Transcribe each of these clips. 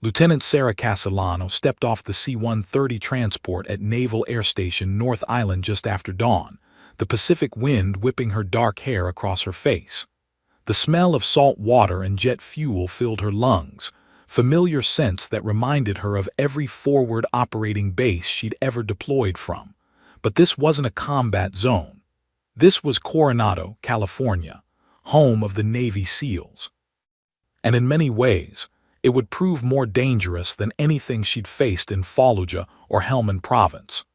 Lieutenant Sarah Castellano stepped off the C-130 transport at Naval Air Station North Island just after dawn, the Pacific wind whipping her dark hair across her face. The smell of salt water and jet fuel filled her lungs, familiar scents that reminded her of every forward operating base she'd ever deployed from. But this wasn't a combat zone. This was Coronado, California, home of the Navy SEALs. And in many ways, it would prove more dangerous than anything she'd faced in Fallujah or Helmand Province.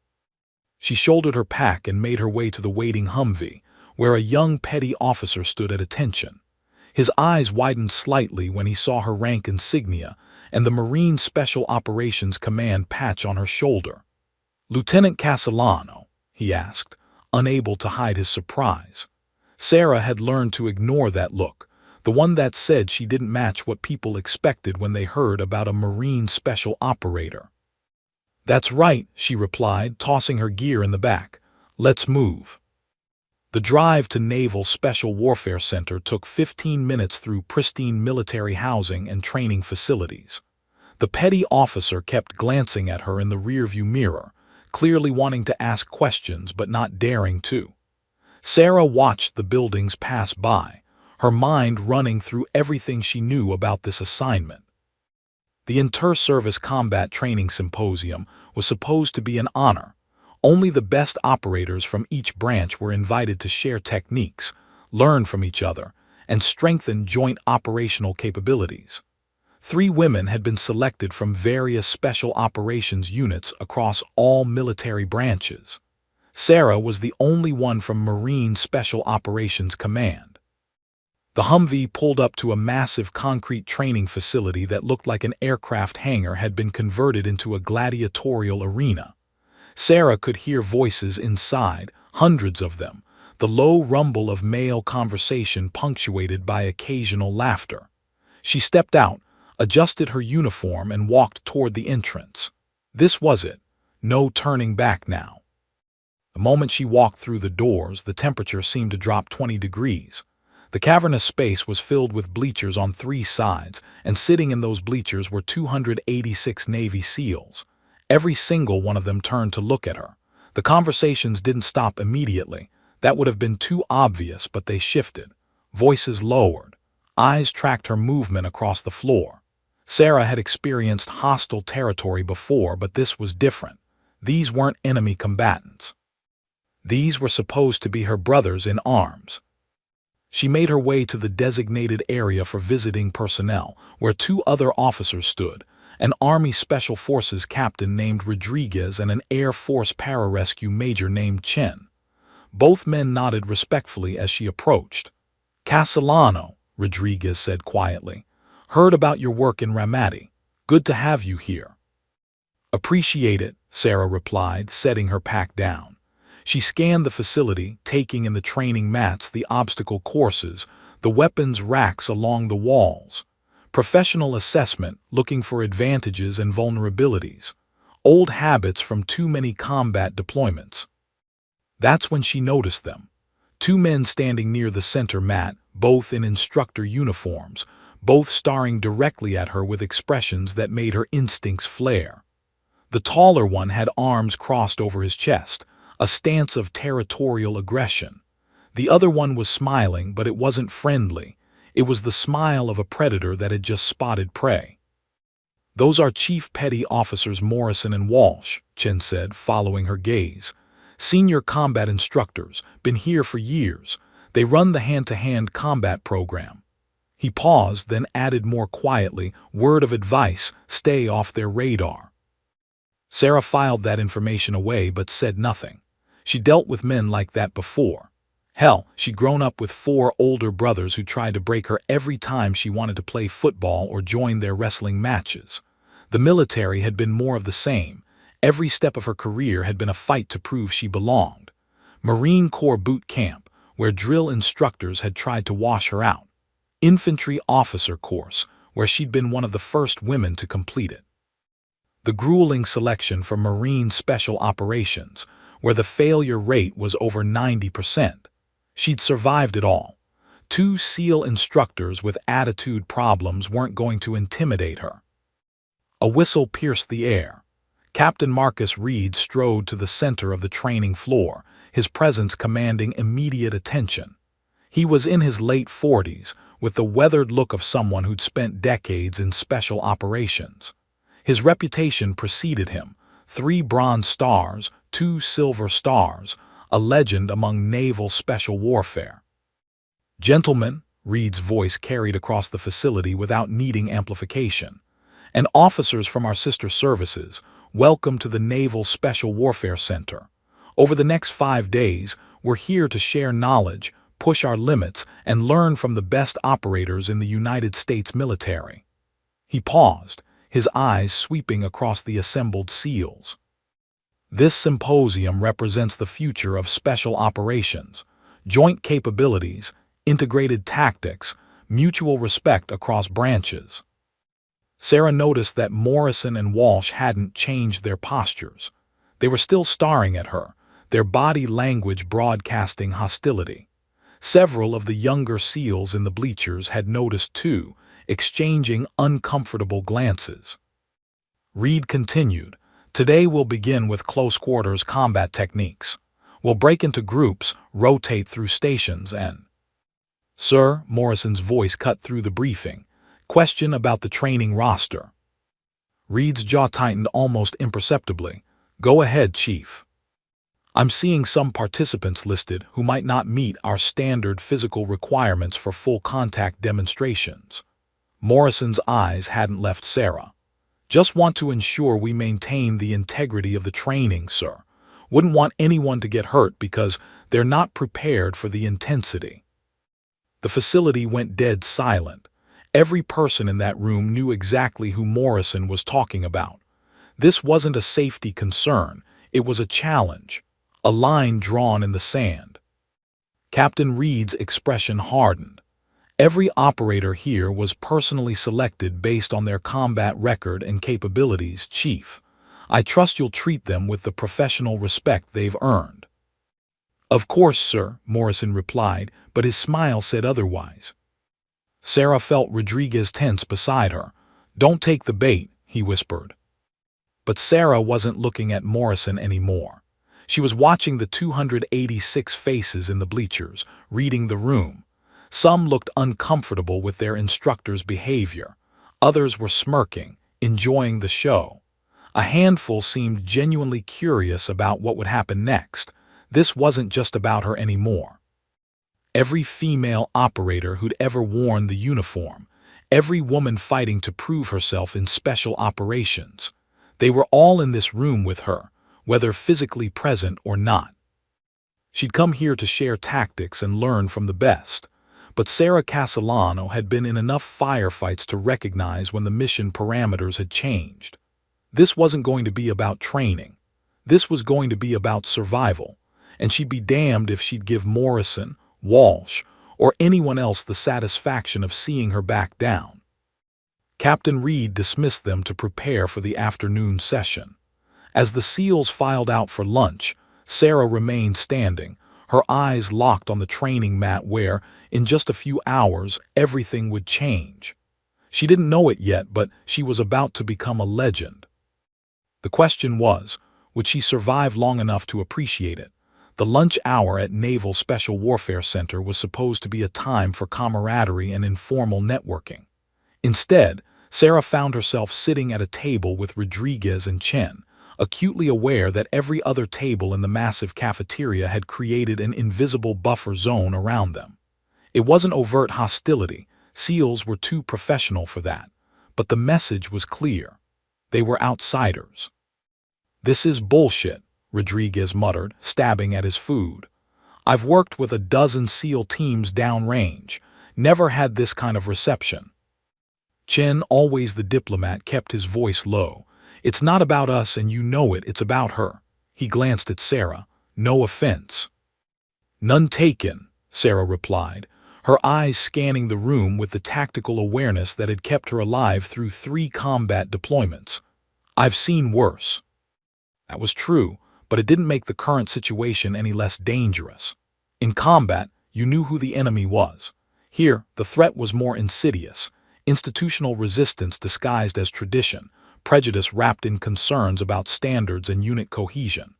She shouldered her pack and made her way to the waiting Humvee, where a young petty officer stood at attention. His eyes widened slightly when he saw her rank insignia and the Marine Special Operations Command patch on her shoulder. "Lieutenant Castellano?" he asked, unable to hide his surprise. Sarah had learned to ignore that look, the one that said she didn't match what people expected when they heard about a Marine Special Operator. "That's right," she replied, tossing her gear in the back. "Let's move." The drive to Naval Special Warfare Center took 15 minutes through pristine military housing and training facilities. The petty officer kept glancing at her in the rearview mirror, clearly wanting to ask questions but not daring to. Sarah watched the buildings pass by, her mind running through everything she knew about this assignment. The Inter-Service Combat Training Symposium was supposed to be an honor. Only the best operators from each branch were invited to share techniques, learn from each other, and strengthen joint operational capabilities. 3 women had been selected from various special operations units across all military branches. Sarah was the only one from Marine Special Operations Command. The Humvee pulled up to a massive concrete training facility that looked like an aircraft hangar had been converted into a gladiatorial arena. Sarah could hear voices inside, hundreds of them, the low rumble of male conversation punctuated by occasional laughter. She stepped out, adjusted her uniform, and walked toward the entrance. This was it. No turning back now. The moment she walked through the doors, the temperature seemed to drop 20 degrees. The cavernous space was filled with bleachers on 3 sides, and sitting in those bleachers were 286 Navy SEALs. Every single one of them turned to look at her. The conversations didn't stop immediately. That would have been too obvious, but they shifted. Voices lowered. Eyes tracked her movement across the floor. Sarah had experienced hostile territory before, but this was different. These weren't enemy combatants. These were supposed to be her brothers in arms. She made her way to the designated area for visiting personnel, where 2 other officers stood, an Army Special Forces captain named Rodriguez and an Air Force pararescue major named Chen. Both men nodded respectfully as she approached. "Castellano," Rodriguez said quietly. "Heard about your work in Ramadi. Good to have you here." "Appreciate it," Sarah replied, setting her pack down. She scanned the facility, taking in the training mats, the obstacle courses, the weapons racks along the walls. Professional assessment, looking for advantages and vulnerabilities. Old habits from too many combat deployments. That's when she noticed them. 2 men standing near the center mat, both in instructor uniforms, both staring directly at her with expressions that made her instincts flare. The taller one had arms crossed over his chest, a stance of territorial aggression. The other one was smiling, but it wasn't friendly. It was the smile of a predator that had just spotted prey. "Those are Chief Petty Officers Morrison and Walsh," Chen said, following her gaze. "Senior combat instructors, been here for years. They run the hand-to-hand combat program." He paused, then added more quietly, "Word of advice, stay off their radar." Sarah filed that information away but said nothing. She dealt with men like that before. Hell, she'd grown up with 4 older brothers who tried to break her every time she wanted to play football or join their wrestling matches. The military had been more of the same. Every step of her career had been a fight to prove she belonged. Marine Corps boot camp, where drill instructors had tried to wash her out. Infantry officer course, where she'd been one of the first women to complete it. The grueling selection for Marine Special Operations, where the failure rate was over 90%. She'd survived it all. 2 SEAL instructors with attitude problems weren't going to intimidate her. A whistle pierced the air. Captain Marcus Reed strode to the center of the training floor, his presence commanding immediate attention. He was in his late 40s, with the weathered look of someone who'd spent decades in special operations. His reputation preceded him: 3 Bronze Stars, 2 Silver Stars, a legend among naval special warfare. "Gentlemen," Reed's voice carried across the facility without needing amplification, "and officers from our sister services, welcome to the Naval Special Warfare Center. Over the next 5 days, we're here to share knowledge, push our limits, and learn from the best operators in the United States military." He paused, his eyes sweeping across the assembled SEALs. "This symposium represents the future of special operations, joint capabilities, integrated tactics, mutual respect across branches." Sarah noticed that Morrison and Walsh hadn't changed their postures. They were still staring at her, their body language broadcasting hostility. Several of the younger SEALs in the bleachers had noticed too, exchanging uncomfortable glances. Reed continued, "Today we'll begin with close-quarters combat techniques. We'll break into groups, rotate through stations, and—" "Sir," Morrison's voice cut through the briefing, "question about the training roster." Reed's jaw tightened almost imperceptibly. "Go ahead, Chief." "I'm seeing some participants listed who might not meet our standard physical requirements for full contact demonstrations." Morrison's eyes hadn't left Sarah. "Just want to ensure we maintain the integrity of the training, sir. Wouldn't want anyone to get hurt because they're not prepared for the intensity." The facility went dead silent. Every person in that room knew exactly who Morrison was talking about. This wasn't a safety concern, it was a challenge, a line drawn in the sand. Captain Reed's expression hardened. "Every operator here was personally selected based on their combat record and capabilities, Chief. I trust you'll treat them with the professional respect they've earned." "Of course, sir," Morrison replied, but his smile said otherwise. Sarah felt Rodriguez tense beside her. "Don't take the bait," he whispered. But Sarah wasn't looking at Morrison anymore. She was watching the 286 faces in the bleachers, reading the room. Some looked uncomfortable with their instructor's behavior. Others were smirking, enjoying the show. A handful seemed genuinely curious about what would happen next. This wasn't just about her anymore. Every female operator who'd ever worn the uniform, every woman fighting to prove herself in special operations, they were all in this room with her, whether physically present or not. She'd come here to share tactics and learn from the best. But Sarah Castellano had been in enough firefights to recognize when the mission parameters had changed. This wasn't going to be about training. This was going to be about survival, and she'd be damned if she'd give Morrison, Walsh, or anyone else the satisfaction of seeing her back down. Captain Reed dismissed them to prepare for the afternoon session. As the SEALs filed out for lunch, Sarah remained standing, her eyes locked on the training mat where, in just a few hours, everything would change. She didn't know it yet, but she was about to become a legend. The question was, would she survive long enough to appreciate it? The lunch hour at Naval Special Warfare Center was supposed to be a time for camaraderie and informal networking. Instead, Sarah found herself sitting at a table with Rodriguez and Chen, acutely aware that every other table in the massive cafeteria had created an invisible buffer zone around them. It wasn't overt hostility, SEALs were too professional for that, but the message was clear. They were outsiders. "This is bullshit," Rodriguez muttered, stabbing at his food. "I've worked with a dozen SEAL teams downrange, never had this kind of reception." Chen, always the diplomat, kept his voice low. "It's not about us and you know it, it's about her." He glanced at Sarah. "No offense." "None taken," Sarah replied, her eyes scanning the room with the tactical awareness that had kept her alive through 3 combat deployments. "I've seen worse." That was true, but it didn't make the current situation any less dangerous. In combat, you knew who the enemy was. Here, the threat was more insidious, institutional resistance disguised as tradition, prejudice wrapped in concerns about standards and unit cohesion.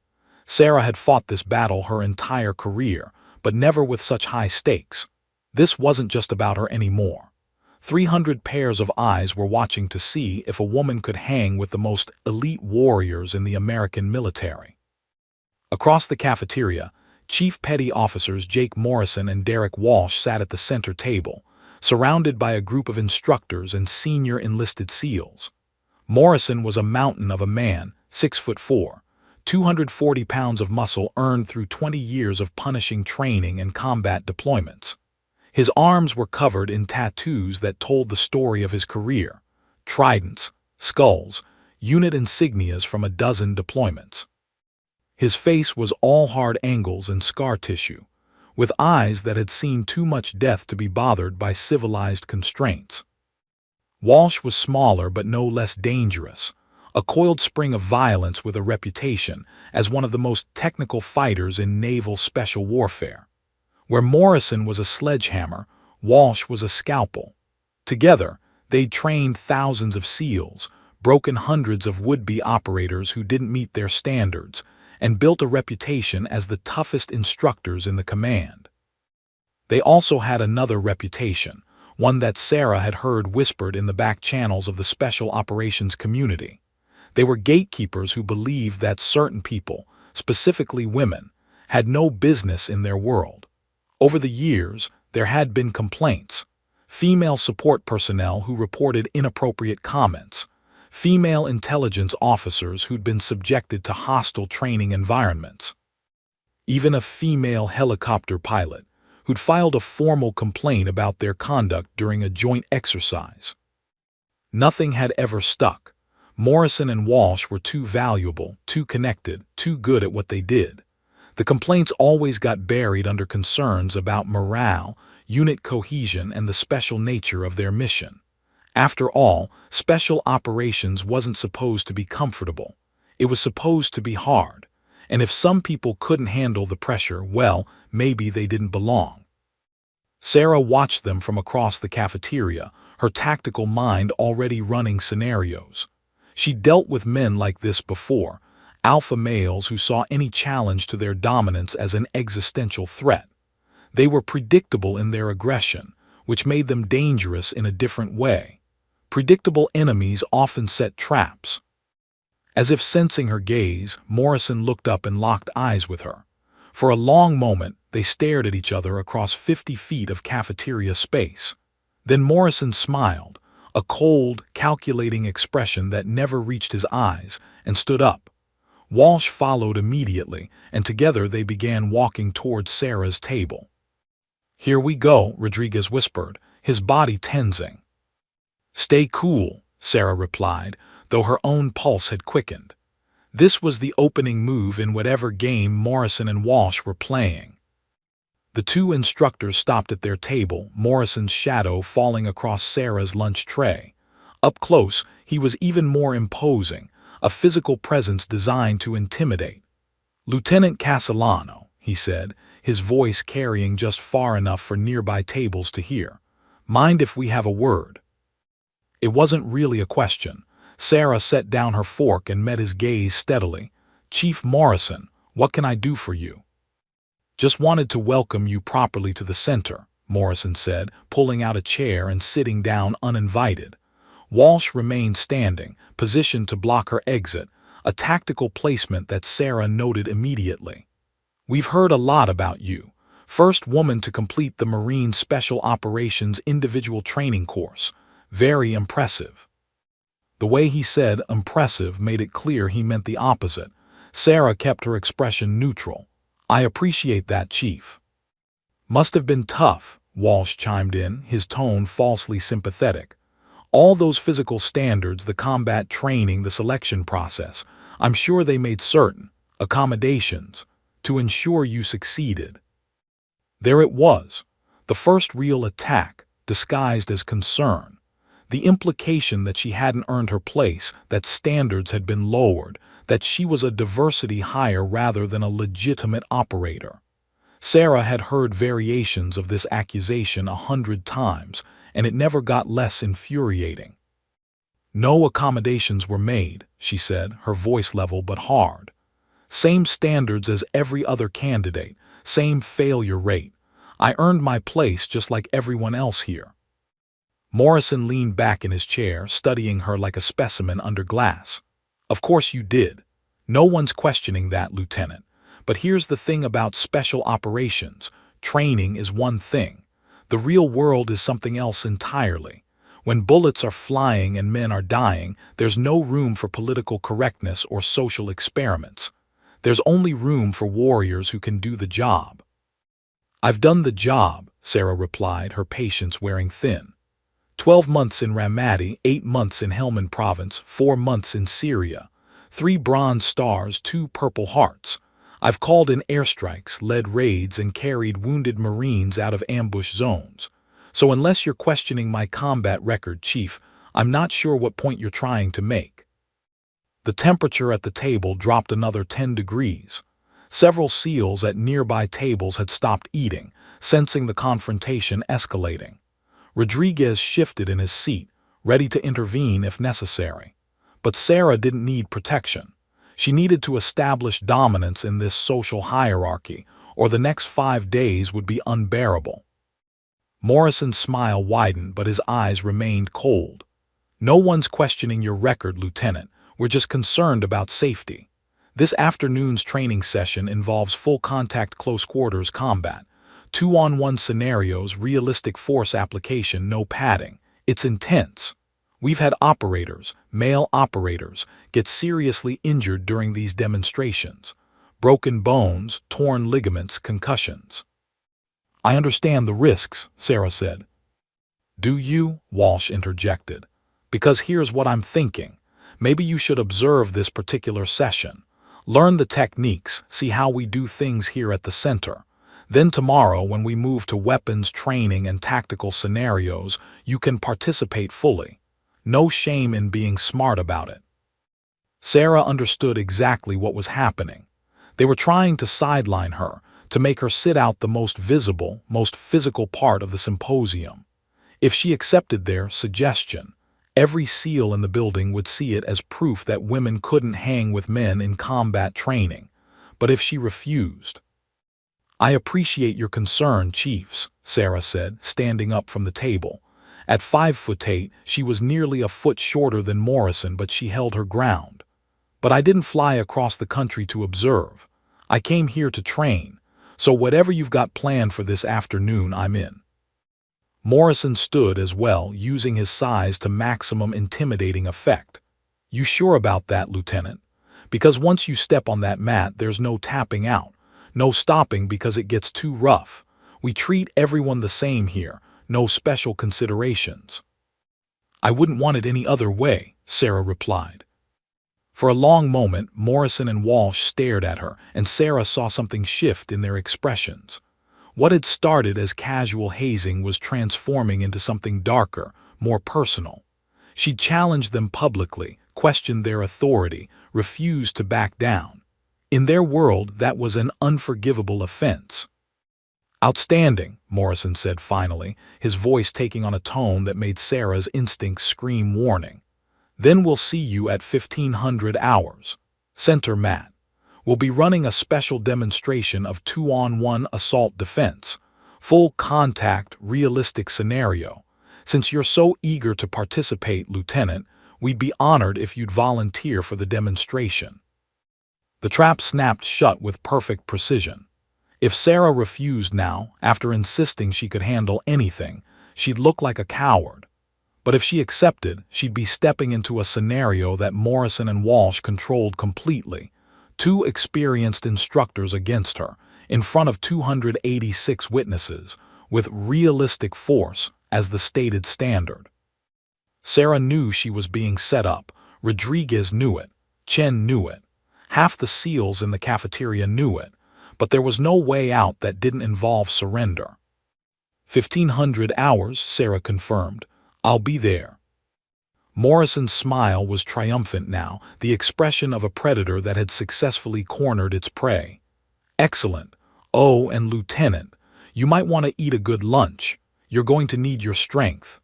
Sarah had fought this battle her entire career, but never with such high stakes. This wasn't just about her anymore. 300 pairs of eyes were watching to see if a woman could hang with the most elite warriors in the American military. Across the cafeteria, Chief Petty Officers Jake Morrison and Derek Walsh sat at the center table, surrounded by a group of instructors and senior enlisted SEALs. Morrison was a mountain of a man, 6'4", 240 pounds of muscle earned through 20 years of punishing training and combat deployments. His arms were covered in tattoos that told the story of his career: tridents, skulls, unit insignias from a dozen deployments. His face was all hard angles and scar tissue, with eyes that had seen too much death to be bothered by civilized constraints. Walsh was smaller but no less dangerous, a coiled spring of violence with a reputation as one of the most technical fighters in naval special warfare. Where Morrison was a sledgehammer, Walsh was a scalpel. Together, they'd trained thousands of SEALs, broken hundreds of would-be operators who didn't meet their standards, and built a reputation as the toughest instructors in the command. They also had another reputation, one that Sarah had heard whispered in the back channels of the special operations community. They were gatekeepers who believed that certain people, specifically women, had no business in their world. Over the years, there had been complaints: female support personnel who reported inappropriate comments, female intelligence officers who'd been subjected to hostile training environments, even a female helicopter pilot who'd filed a formal complaint about their conduct during a joint exercise. Nothing had ever stuck. Morrison and Walsh were too valuable, too connected, too good at what they did. The complaints always got buried under concerns about morale, unit cohesion, and the special nature of their mission. After all, special operations wasn't supposed to be comfortable. It was supposed to be hard. And if some people couldn't handle the pressure, well, maybe they didn't belong. Sarah watched them from across the cafeteria, her tactical mind already running scenarios. She'd dealt with men like this before, alpha males who saw any challenge to their dominance as an existential threat. They were predictable in their aggression, which made them dangerous in a different way. Predictable enemies often set traps. As if sensing her gaze, Morrison looked up and locked eyes with her. For a long moment, they stared at each other across 50 feet of cafeteria space. Then Morrison smiled, a cold, calculating expression that never reached his eyes, and stood up. Walsh followed immediately, and together they began walking towards Sarah's table. "Here we go," Rodriguez whispered, his body tensing. "Stay cool," Sarah replied, though her own pulse had quickened. This was the opening move in whatever game Morrison and Walsh were playing. The two instructors stopped at their table, Morrison's shadow falling across Sarah's lunch tray. Up close, he was even more imposing, a physical presence designed to intimidate. "Lieutenant Castellano," he said, his voice carrying just far enough for nearby tables to hear. "Mind if we have a word?" It wasn't really a question. Sarah set down her fork and met his gaze steadily. "Chief Morrison, what can I do for you?" "Just wanted to welcome you properly to the center," Morrison said, pulling out a chair and sitting down uninvited. Walsh remained standing, positioned to block her exit, a tactical placement that Sarah noted immediately. "We've heard a lot about you. First woman to complete the Marine Special Operations Individual Training Course. Very impressive." The way he said impressive made it clear he meant the opposite. Sarah kept her expression neutral. "I appreciate that, Chief." "Must have been tough," Walsh chimed in, his tone falsely sympathetic. "All those physical standards, the combat training, the selection process, I'm sure they made certain accommodations to ensure you succeeded." There it was, the first real attack, disguised as concern. The implication that she hadn't earned her place, that standards had been lowered, that she was a diversity hire rather than a legitimate operator. Sarah had heard variations of this accusation 100 times, and it never got less infuriating. No accommodations were made, she said, her voice level but hard. Same standards as every other candidate, same failure rate. I earned my place just like everyone else here. Morrison leaned back in his chair, studying her like a specimen under glass. Of course you did. No one's questioning that, Lieutenant. But here's the thing about special operations. Training is one thing. The real world is something else entirely. When bullets are flying and men are dying, there's no room for political correctness or social experiments. There's only room for warriors who can do the job. I've done the job, Sarah replied, her patience wearing thin. 12 months in Ramadi, 8 months in Helmand Province, 4 months in Syria. 3 Bronze Stars, 2 Purple Hearts. I've called in airstrikes, led raids, and carried wounded Marines out of ambush zones. So unless you're questioning my combat record, Chief, I'm not sure what point you're trying to make. The temperature at the table dropped another 10 degrees. Several SEALs at nearby tables had stopped eating, sensing the confrontation escalating. Rodriguez shifted in his seat, ready to intervene if necessary. But Sarah didn't need protection. She needed to establish dominance in this social hierarchy, or the next 5 days would be unbearable. Morrison's smile widened, but his eyes remained cold. No one's questioning your record, Lieutenant. We're just concerned about safety. This afternoon's training session involves full-contact close-quarters combat. 2-on-1 scenarios, realistic force application, no padding. It's intense. We've had operators, male operators, get seriously injured during these demonstrations. Broken bones, torn ligaments, concussions. I understand the risks, Sarah said. Do you? Walsh interjected. Because here's what I'm thinking. Maybe you should observe this particular session. Learn the techniques, see how we do things here at the center. Then tomorrow, when we move to weapons training and tactical scenarios, you can participate fully. No shame in being smart about it. Sarah understood exactly what was happening. They were trying to sideline her, to make her sit out the most visible, most physical part of the symposium. If she accepted their suggestion, every SEAL in the building would see it as proof that women couldn't hang with men in combat training. But if she refused, I appreciate your concern, Chiefs, Sarah said, standing up from the table. At 5'8", she was nearly a foot shorter than Morrison, but she held her ground. But I didn't fly across the country to observe. I came here to train. So whatever you've got planned for this afternoon, I'm in. Morrison stood as well, using his size to maximum intimidating effect. You sure about that, Lieutenant? Because once you step on that mat, there's no tapping out. No stopping because it gets too rough. We treat everyone the same here, no special considerations. I wouldn't want it any other way, Sarah replied. For a long moment, Morrison and Walsh stared at her, and Sarah saw something shift in their expressions. What had started as casual hazing was transforming into something darker, more personal. She challenged them publicly, questioned their authority, refused to back down. In their world, that was an unforgivable offense. Outstanding, Morrison said finally, his voice taking on a tone that made Sarah's instincts scream warning. Then we'll see you at 1500 hours. Center mat. We'll be running a special demonstration of 2-on-1 assault defense. Full contact, realistic scenario. Since you're so eager to participate, Lieutenant, we'd be honored if you'd volunteer for the demonstration. The trap snapped shut with perfect precision. If Sarah refused now, after insisting she could handle anything, she'd look like a coward. But if she accepted, she'd be stepping into a scenario that Morrison and Walsh controlled completely. 2 experienced instructors against her, in front of 286 witnesses, with realistic force as the stated standard. Sarah knew she was being set up. Rodriguez knew it. Chen knew it. Half the SEALs in the cafeteria knew it, but there was no way out that didn't involve surrender. 1500 hours, Sarah confirmed. I'll be there. Morrison's smile was triumphant now, the expression of a predator that had successfully cornered its prey. Excellent. Oh, and Lieutenant, you might want to eat a good lunch. You're going to need your strength.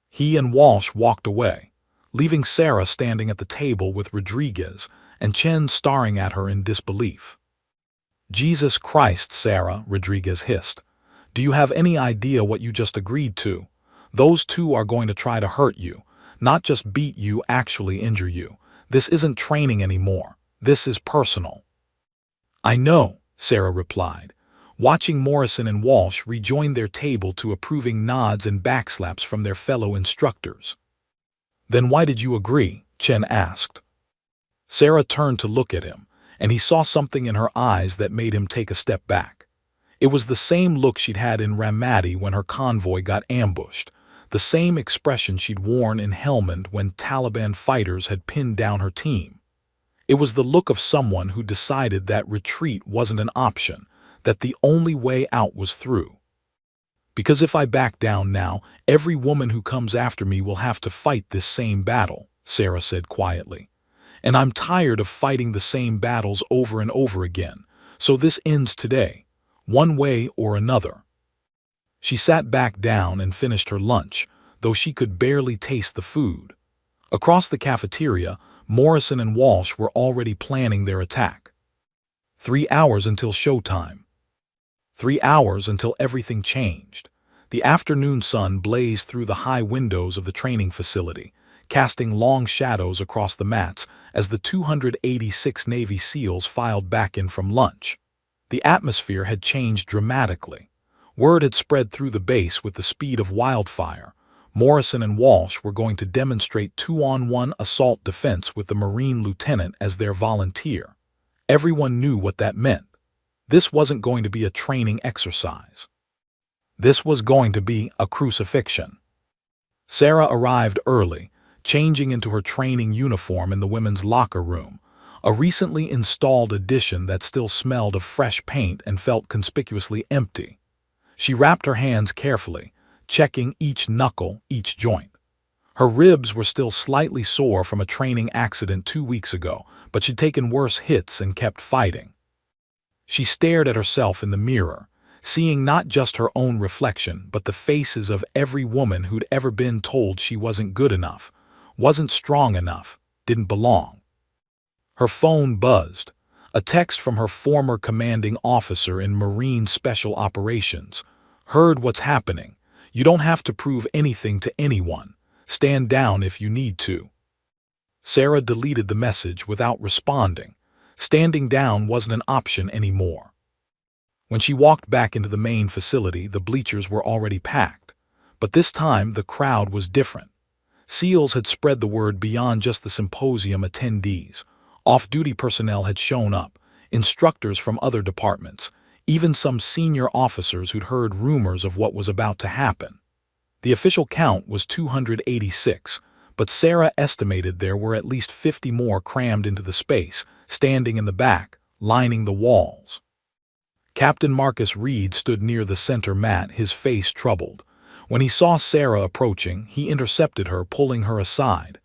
He and Walsh walked away. leaving Sarah standing at the table with Rodriguez and Chen staring at her in disbelief. "Jesus Christ, Sarah," Rodriguez hissed. "Do you have any idea what you just agreed to? Those two are going to try to hurt you, not just beat you, actually injure you. This isn't training anymore. This is personal." "I know," Sarah replied, watching Morrison and Walsh rejoin their table to approving nods and backslaps from their fellow instructors. "Then why did you agree?" Chen asked. Sarah turned to look at him, and he saw something in her eyes that made him take a step back. It was the same look she'd had in Ramadi when her convoy got ambushed, the same expression she'd worn in Helmand when Taliban fighters had pinned down her team. It was the look of someone who decided that retreat wasn't an option, that the only way out was through. "Because if I back down now, every woman who comes after me will have to fight this same battle," Sarah said quietly. "And I'm tired of fighting the same battles over and over again, so this ends today, one way or another." She sat back down and finished her lunch, though she could barely taste the food. Across the cafeteria, Morrison and Walsh were already planning their attack. 3 hours until showtime. 3 hours until everything changed. The afternoon sun blazed through the high windows of the training facility, casting long shadows across the mats as the 286 Navy SEALs filed back in from lunch. The atmosphere had changed dramatically. Word had spread through the base with the speed of wildfire. Morrison and Walsh were going to demonstrate 2-on-1 assault defense with the Marine lieutenant as their volunteer. Everyone knew what that meant. This wasn't going to be a training exercise. This was going to be a crucifixion. Sarah arrived early, changing into her training uniform in the women's locker room, a recently installed addition that still smelled of fresh paint and felt conspicuously empty. She wrapped her hands carefully, checking each knuckle, each joint. Her ribs were still slightly sore from a training accident 2 weeks ago, but she'd taken worse hits and kept fighting. She stared at herself in the mirror, seeing not just her own reflection, but the faces of every woman who'd ever been told she wasn't good enough, wasn't strong enough, didn't belong. Her phone buzzed, a text from her former commanding officer in Marine Special Operations. "Heard what's happening. You don't have to prove anything to anyone. Stand down if you need to." Sarah deleted the message without responding. Standing down wasn't an option anymore. When she walked back into the main facility, the bleachers were already packed. But this time, the crowd was different. SEALs had spread the word beyond just the symposium attendees. Off-duty personnel had shown up, instructors from other departments, even some senior officers who'd heard rumors of what was about to happen. The official count was 286, but Sarah estimated there were at least 50 more crammed into the space, standing in the back, lining the walls. Captain Marcus Reed stood near the center mat, his face troubled. When he saw Sarah approaching, he intercepted her, pulling her aside.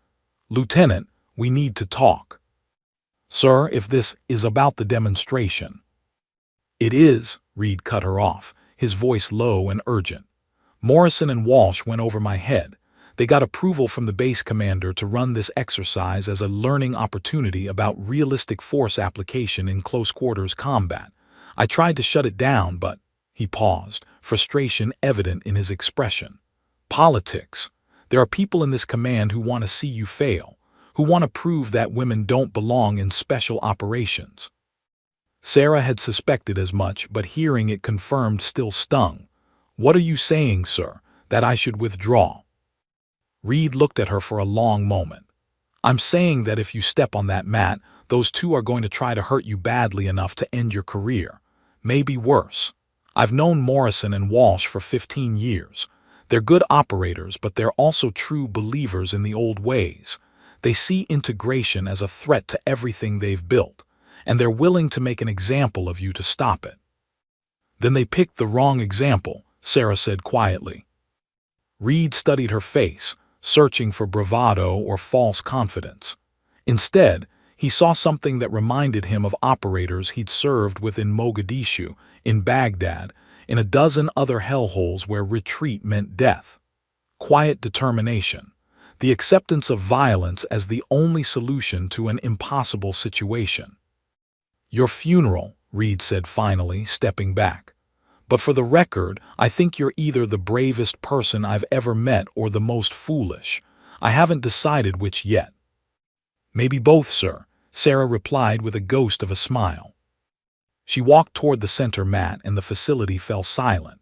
"Lieutenant, we need to talk." "Sir, if this is about the demonstration." "It is," Reed cut her off, his voice low and urgent. "Morrison and Walsh went over my head. They got approval from the base commander to run this exercise as a learning opportunity about realistic force application in close-quarters combat. I tried to shut it down, but—" He paused, frustration evident in his expression. "Politics. There are people in this command who want to see you fail, who want to prove that women don't belong in special operations." Sarah had suspected as much, but hearing it confirmed still stung. "What are you saying, sir? That I should withdraw?" Reed looked at her for a long moment. "I'm saying that if you step on that mat, those two are going to try to hurt you badly enough to end your career. Maybe worse. I've known Morrison and Walsh for 15 years. They're good operators, but they're also true believers in the old ways. They see integration as a threat to everything they've built, and they're willing to make an example of you to stop it." "Then they picked the wrong example," Sarah said quietly. Reed studied her face, searching for bravado or false confidence. Instead, he saw something that reminded him of operators he'd served with in Mogadishu, in Baghdad, in a dozen other hellholes where retreat meant death. Quiet determination. the acceptance of violence as the only solution to an impossible situation. "Your funeral," Reed said finally, stepping back. "But for the record, I think you're either the bravest person I've ever met or the most foolish. I haven't decided which yet." "Maybe both, sir," Sarah replied with a ghost of a smile. She walked toward the center mat and the facility fell silent.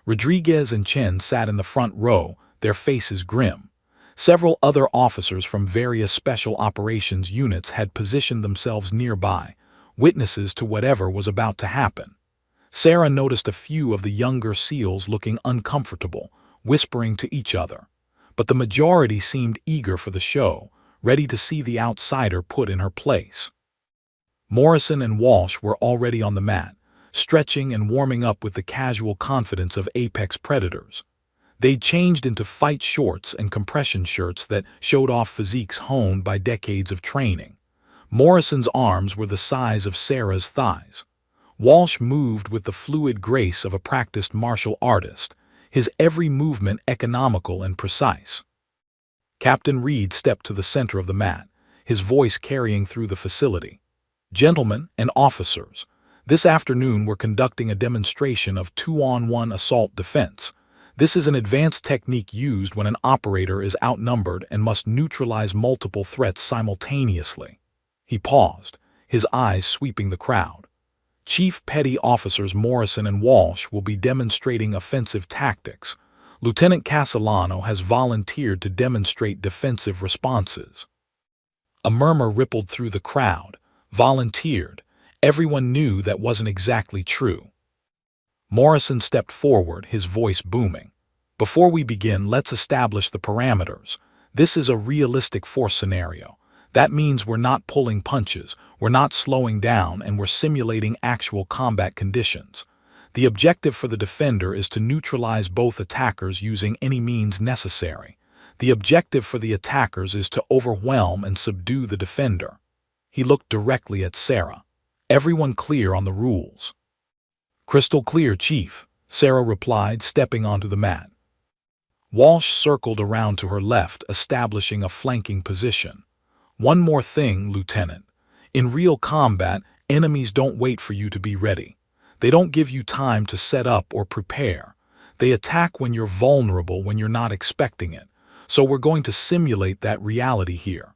Rodriguez and Chen sat in the front row, their faces grim. Several other officers from various special operations units had positioned themselves nearby, witnesses to whatever was about to happen. Sarah noticed a few of the younger SEALs looking uncomfortable, whispering to each other. But the majority seemed eager for the show, ready to see the outsider put in her place. Morrison and Walsh were already on the mat, stretching and warming up with the casual confidence of apex predators. They'd changed into fight shorts and compression shirts that showed off physiques honed by decades of training. Morrison's arms were the size of Sarah's thighs. Walsh moved with the fluid grace of a practiced martial artist, his every movement economical and precise. Captain Reed stepped to the center of the mat, his voice carrying through the facility. "Gentlemen and officers, this afternoon we're conducting a demonstration of 2-on-1 assault defense. This is an advanced technique used when an operator is outnumbered and must neutralize multiple threats simultaneously." He paused, his eyes sweeping the crowd. "Chief Petty Officers Morrison and Walsh will be demonstrating offensive tactics. Lieutenant Castellano has volunteered to demonstrate defensive responses." A murmur rippled through the crowd. Volunteered. Everyone knew that wasn't exactly true. Morrison stepped forward, his voice booming. "Before we begin, let's establish the parameters. This is a realistic force scenario. That means we're not pulling punches, we're not slowing down, and we're simulating actual combat conditions. The objective for the defender is to neutralize both attackers using any means necessary. The objective for the attackers is to overwhelm and subdue the defender." He looked directly at Sarah. "Everyone clear on the rules?" "Crystal clear, Chief," Sarah replied, stepping onto the mat. Walsh circled around to her left, establishing a flanking position. "One more thing, Lieutenant. In real combat, enemies don't wait for you to be ready. They don't give you time to set up or prepare. They attack when you're vulnerable, when you're not expecting it. So we're going to simulate that reality here."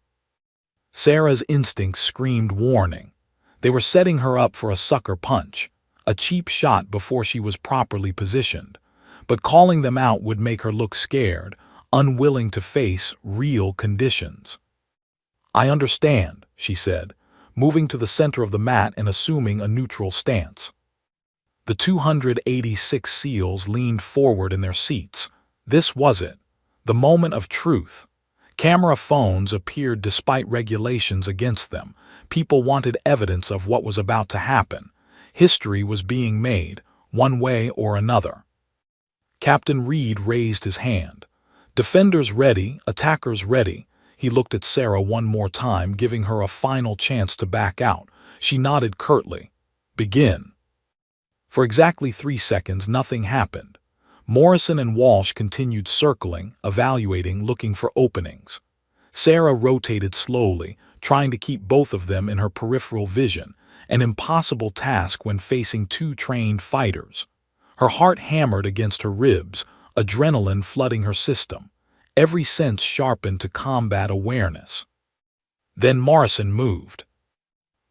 Sarah's instincts screamed warning. They were setting her up for a sucker punch, a cheap shot before she was properly positioned. But calling them out would make her look scared, unwilling to face real conditions. "I understand," she said, moving to the center of the mat and assuming a neutral stance. The 286 SEALs leaned forward in their seats. This was it, the moment of truth. Camera phones appeared despite regulations against them. People wanted evidence of what was about to happen. History was being made, one way or another. Captain Reed raised his hand. "Defenders ready, attackers ready." He looked at Sarah one more time, giving her a final chance to back out. She nodded curtly. "Begin." For exactly 3 seconds, nothing happened. Morrison and Walsh continued circling, evaluating, looking for openings. Sarah rotated slowly, trying to keep both of them in her peripheral vision, an impossible task when facing 2 trained fighters. Her heart hammered against her ribs, adrenaline flooding her system, every sense sharpened to combat awareness. Then Morrison moved.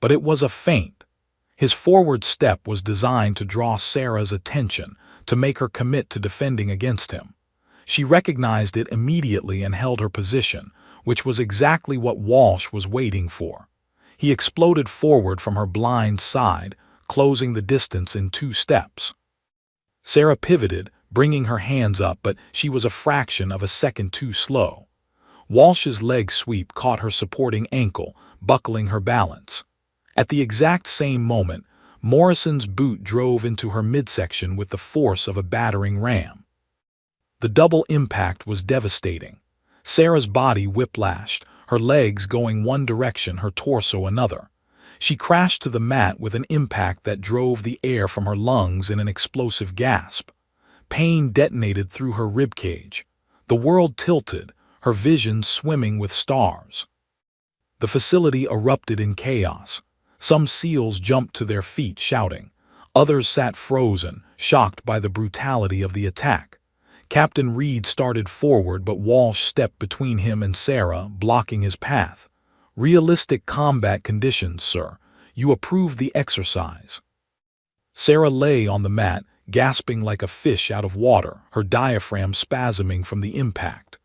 But it was a feint. His forward step was designed to draw Sarah's attention, to make her commit to defending against him. She recognized it immediately and held her position, which was exactly what Walsh was waiting for. He exploded forward from her blind side, closing the distance in 2 steps. Sarah pivoted, bringing her hands up, but she was a fraction of a second too slow. Walsh's leg sweep caught her supporting ankle, buckling her balance. At the exact same moment, Morrison's boot drove into her midsection with the force of a battering ram. The double impact was devastating. Sarah's body whiplashed, her legs going one direction, her torso another. She crashed to the mat with an impact that drove the air from her lungs in an explosive gasp. Pain detonated through her ribcage. The world tilted, her vision swimming with stars. The facility erupted in chaos. Some SEALs jumped to their feet shouting. Others sat frozen, shocked by the brutality of the attack. Captain Reed started forward, but Walsh stepped between him and Sarah, blocking his path. "Realistic combat conditions, sir. You approved the exercise." Sarah lay on the mat, gasping like a fish out of water, her diaphragm spasming from the impact.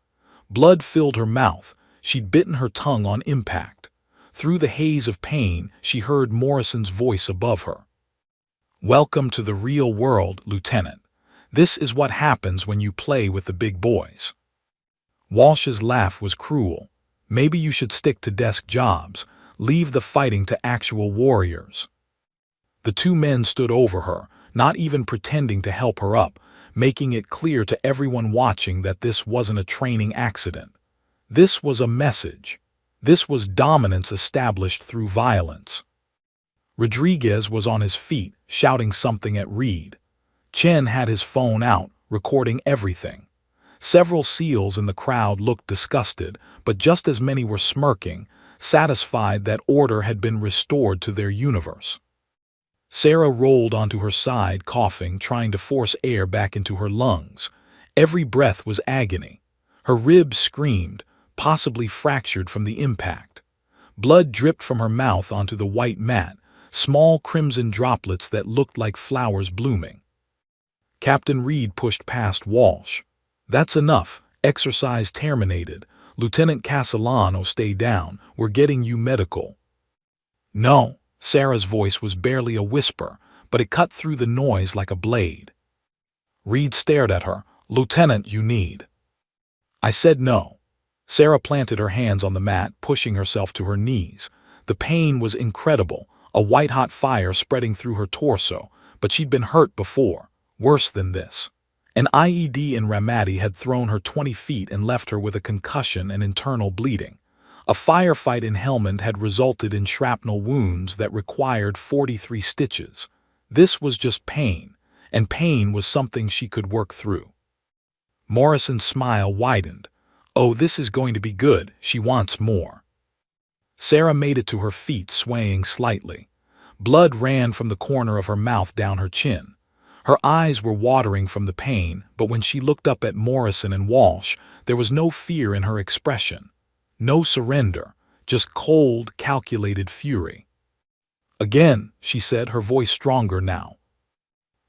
Blood filled her mouth. She'd bitten her tongue on impact. Through the haze of pain, she heard Morrison's voice above her. "Welcome to the real world, Lieutenant. This is what happens when you play with the big boys." Walsh's laugh was cruel. "Maybe you should stick to desk jobs. Leave the fighting to actual warriors." The two men stood over her, not even pretending to help her up, making it clear to everyone watching that this wasn't a training accident. This was a message. This was dominance established through violence. Rodriguez was on his feet, shouting something at Reed. Chen had his phone out, recording everything. Several SEALs in the crowd looked disgusted, but just as many were smirking, satisfied that order had been restored to their universe. Sarah rolled onto her side, coughing, trying to force air back into her lungs. Every breath was agony. Her ribs screamed, possibly fractured from the impact. Blood dripped from her mouth onto the white mat, small crimson droplets that looked like flowers blooming. Captain Reed pushed past Walsh. "That's enough. Exercise terminated. Lieutenant Castellano, stay down. We're getting you medical." "No." Sarah's voice was barely a whisper, but it cut through the noise like a blade. Reed stared at her. "Lieutenant, you need." "I said no." Sarah planted her hands on the mat, pushing herself to her knees. The pain was incredible, a white-hot fire spreading through her torso, but she'd been hurt before. Worse than this. An IED in Ramadi had thrown her 20 feet and left her with a concussion and internal bleeding. A firefight in Helmand had resulted in shrapnel wounds that required 43 stitches. This was just pain, and pain was something she could work through. Morrison's smile widened. "Oh, this is going to be good. She wants more." Sarah made it to her feet, swaying slightly. Blood ran from the corner of her mouth down her chin. Her eyes were watering from the pain, but when she looked up at Morrison and Walsh, there was no fear in her expression. No surrender, just cold, calculated fury. "Again," she said, her voice stronger now.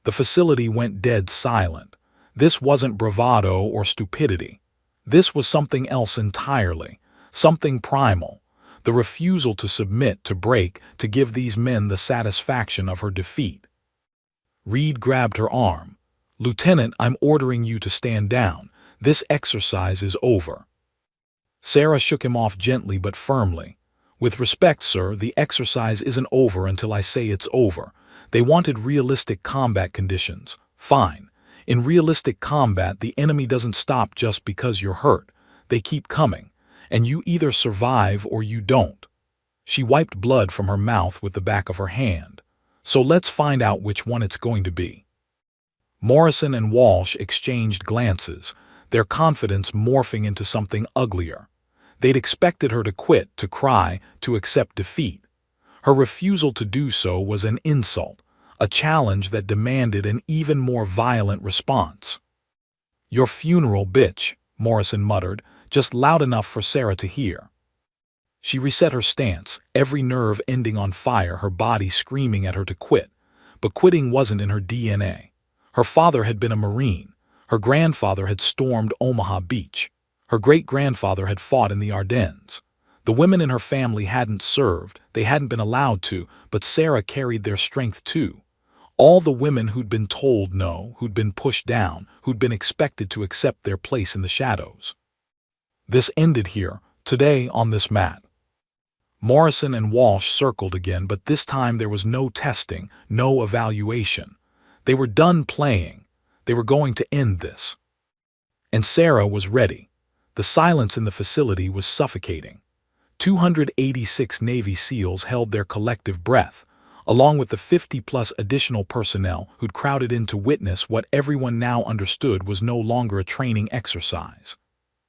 The facility went dead silent. This wasn't bravado or stupidity. This was something else entirely, something primal, the refusal to submit, to break, to give these men the satisfaction of her defeat. Reed grabbed her arm. "Lieutenant, I'm ordering you to stand down. This exercise is over." Sarah shook him off gently but firmly. "With respect, sir, the exercise isn't over until I say it's over. They wanted realistic combat conditions. Fine. In realistic combat, the enemy doesn't stop just because you're hurt. They keep coming, and you either survive or you don't." She wiped blood from her mouth with the back of her hand. "So let's find out which one it's going to be." Morrison and Walsh exchanged glances, their confidence morphing into something uglier. They'd expected her to quit, to cry, to accept defeat. Her refusal to do so was an insult, a challenge that demanded an even more violent response. "Your funeral, bitch," Morrison muttered, just loud enough for Sarah to hear. She reset her stance, every nerve ending on fire, her body screaming at her to quit. But quitting wasn't in her DNA. Her father had been a Marine. Her grandfather had stormed Omaha Beach. Her great-grandfather had fought in the Ardennes. The women in her family hadn't served, they hadn't been allowed to, but Sarah carried their strength too. All the women who'd been told no, who'd been pushed down, who'd been expected to accept their place in the shadows. This ended here, today on this mat. Morrison and Walsh circled again, but this time there was no testing, no evaluation. They were done playing. They were going to end this. And Sarah was ready. The silence in the facility was suffocating. 286 Navy SEALs held their collective breath, along with the 50-plus additional personnel who'd crowded in to witness what everyone now understood was no longer a training exercise.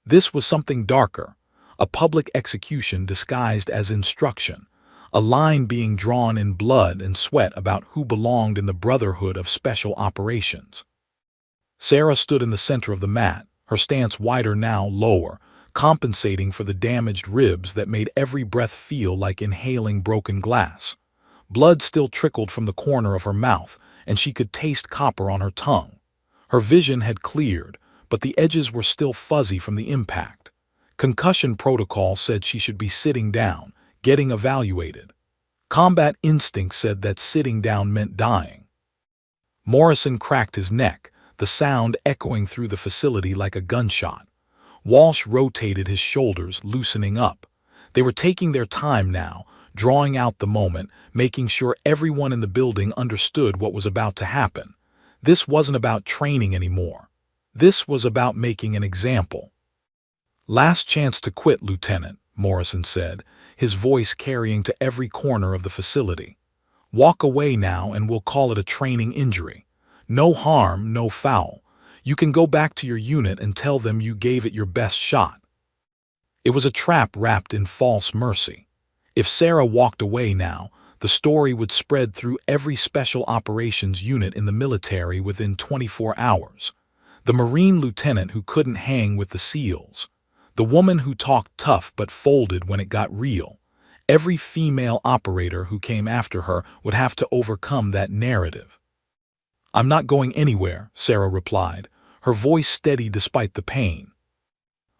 This was something darker, a public execution disguised as instruction, a line being drawn in blood and sweat about who belonged in the Brotherhood of Special Operations. Sarah stood in the center of the mat, her stance wider now, lower, compensating for the damaged ribs that made every breath feel like inhaling broken glass. Blood still trickled from the corner of her mouth, and she could taste copper on her tongue. Her vision had cleared, but the edges were still fuzzy from the impact. Concussion protocol said she should be sitting down, getting evaluated. Combat instinct said that sitting down meant dying. Morrison cracked his neck, the sound echoing through the facility like a gunshot. Walsh rotated his shoulders, loosening up. They were taking their time now, drawing out the moment, making sure everyone in the building understood what was about to happen. This wasn't about training anymore. This was about making an example. "Last chance to quit, Lieutenant," Morrison said, his voice carrying to every corner of the facility. "Walk away now and we'll call it a training injury. No harm, no foul. You can go back to your unit and tell them you gave it your best shot." It was a trap wrapped in false mercy. If Sarah walked away now, the story would spread through every special operations unit in the military within 24 hours. The Marine lieutenant who couldn't hang with the SEALs. The woman who talked tough but folded when it got real. Every female operator who came after her would have to overcome that narrative. "I'm not going anywhere," Sarah replied, her voice steady despite the pain.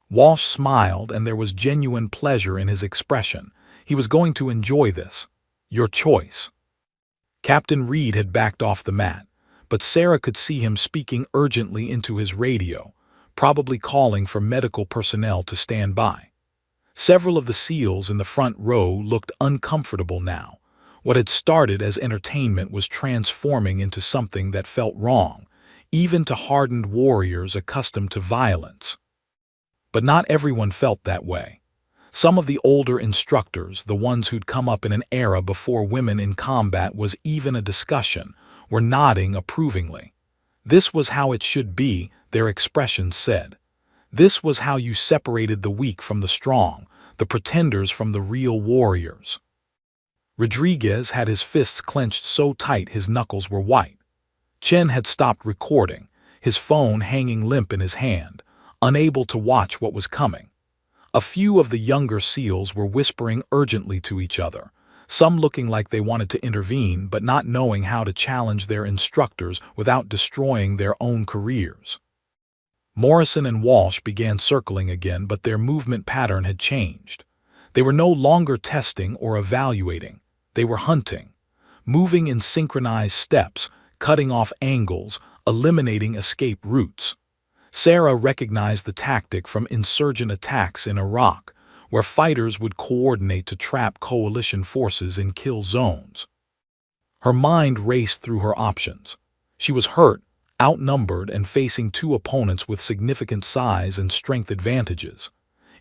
Walsh smiled, and there was genuine pleasure in his expression. He was going to enjoy this. "Your choice." Captain Reed had backed off the mat, but Sarah could see him speaking urgently into his radio, probably calling for medical personnel to stand by. Several of the SEALs in the front row looked uncomfortable now. What had started as entertainment was transforming into something that felt wrong, even to hardened warriors accustomed to violence. But not everyone felt that way. Some of the older instructors, the ones who'd come up in an era before women in combat was even a discussion, were nodding approvingly. This was how it should be, their expressions said. This was how you separated the weak from the strong, the pretenders from the real warriors. Rodriguez had his fists clenched so tight his knuckles were white. Chen had stopped recording, his phone hanging limp in his hand, unable to watch what was coming. A few of the younger SEALs were whispering urgently to each other, some looking like they wanted to intervene but not knowing how to challenge their instructors without destroying their own careers. Morrison and Walsh began circling again, but their movement pattern had changed. They were no longer testing or evaluating. They were hunting, moving in synchronized steps, cutting off angles, eliminating escape routes. Sarah recognized the tactic from insurgent attacks in Iraq, where fighters would coordinate to trap coalition forces in kill zones. Her mind raced through her options. She was hurt, outnumbered, and facing two opponents with significant size and strength advantages.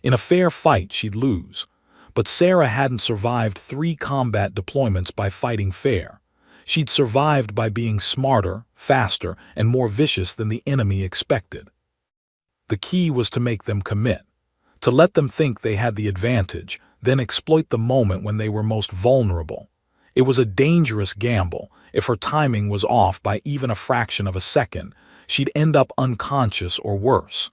In a fair fight, she'd lose. But Sarah hadn't survived 3 combat deployments by fighting fair. She'd survived by being smarter, faster, and more vicious than the enemy expected. The key was to make them commit, to let them think they had the advantage, then exploit the moment when they were most vulnerable. It was a dangerous gamble. If her timing was off by even a fraction of a second, she'd end up unconscious or worse.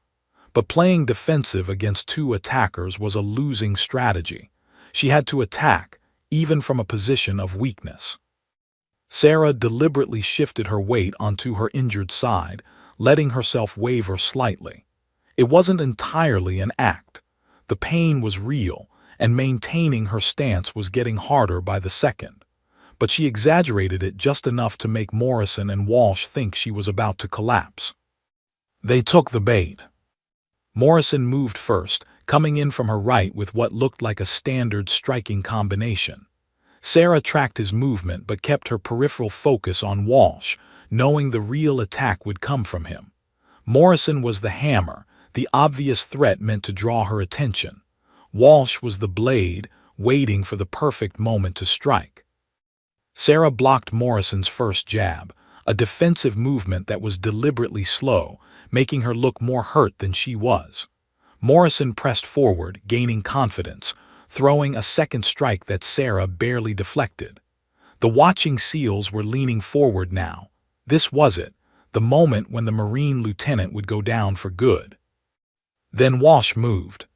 But playing defensive against 2 attackers was a losing strategy. She had to attack, even from a position of weakness. Sarah deliberately shifted her weight onto her injured side, letting herself waver slightly. It wasn't entirely an act. The pain was real, and maintaining her stance was getting harder by the second. But she exaggerated it just enough to make Morrison and Walsh think she was about to collapse. They took the bait. Morrison moved first, coming in from her right with what looked like a standard striking combination. Sarah tracked his movement but kept her peripheral focus on Walsh, knowing the real attack would come from him. Morrison was the hammer, the obvious threat meant to draw her attention. Walsh was the blade, waiting for the perfect moment to strike. Sarah blocked Morrison's first jab, a defensive movement that was deliberately slow, making her look more hurt than she was. Morrison pressed forward, gaining confidence, throwing a second strike that Sarah barely deflected. The watching SEALs were leaning forward now. This was it, the moment when the Marine lieutenant would go down for good. Then Walsh moved.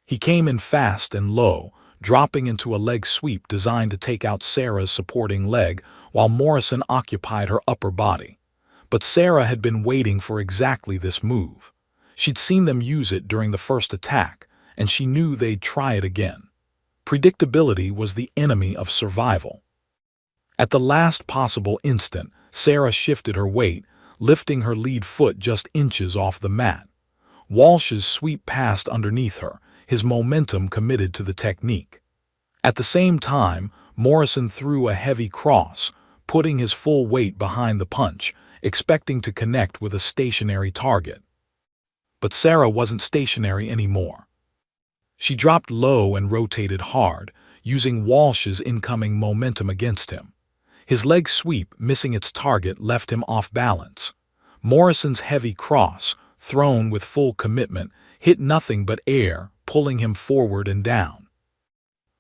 He came in fast and low, dropping into a leg sweep designed to take out Sarah's supporting leg while Morrison occupied her upper body. But Sarah had been waiting for exactly this move. She'd seen them use it during the first attack, and she knew they'd try it again. Predictability was the enemy of survival. At the last possible instant, Sarah shifted her weight, lifting her lead foot just inches off the mat. Walsh's sweep passed underneath her, his momentum committed to the technique. At the same time, Morrison threw a heavy cross, putting his full weight behind the punch, expecting to connect with a stationary target. But Sarah wasn't stationary anymore. She dropped low and rotated hard, using Walsh's incoming momentum against him. His leg sweep, missing its target, left him off balance. Morrison's heavy cross, thrown with full commitment, hit nothing but air, pulling him forward and down.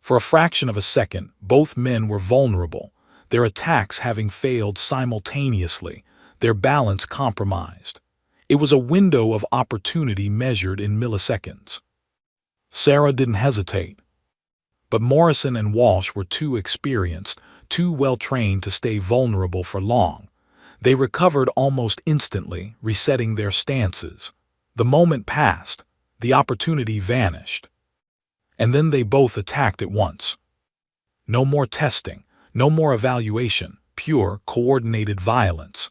For a fraction of a second, both men were vulnerable, their attacks having failed simultaneously, their balance compromised. It was a window of opportunity measured in milliseconds. Sarah didn't hesitate. But Morrison and Walsh were too experienced, too well-trained to stay vulnerable for long. They recovered almost instantly, resetting their stances. The moment passed, the opportunity vanished. And then they both attacked at once. No more testing, no more evaluation, pure, coordinated violence.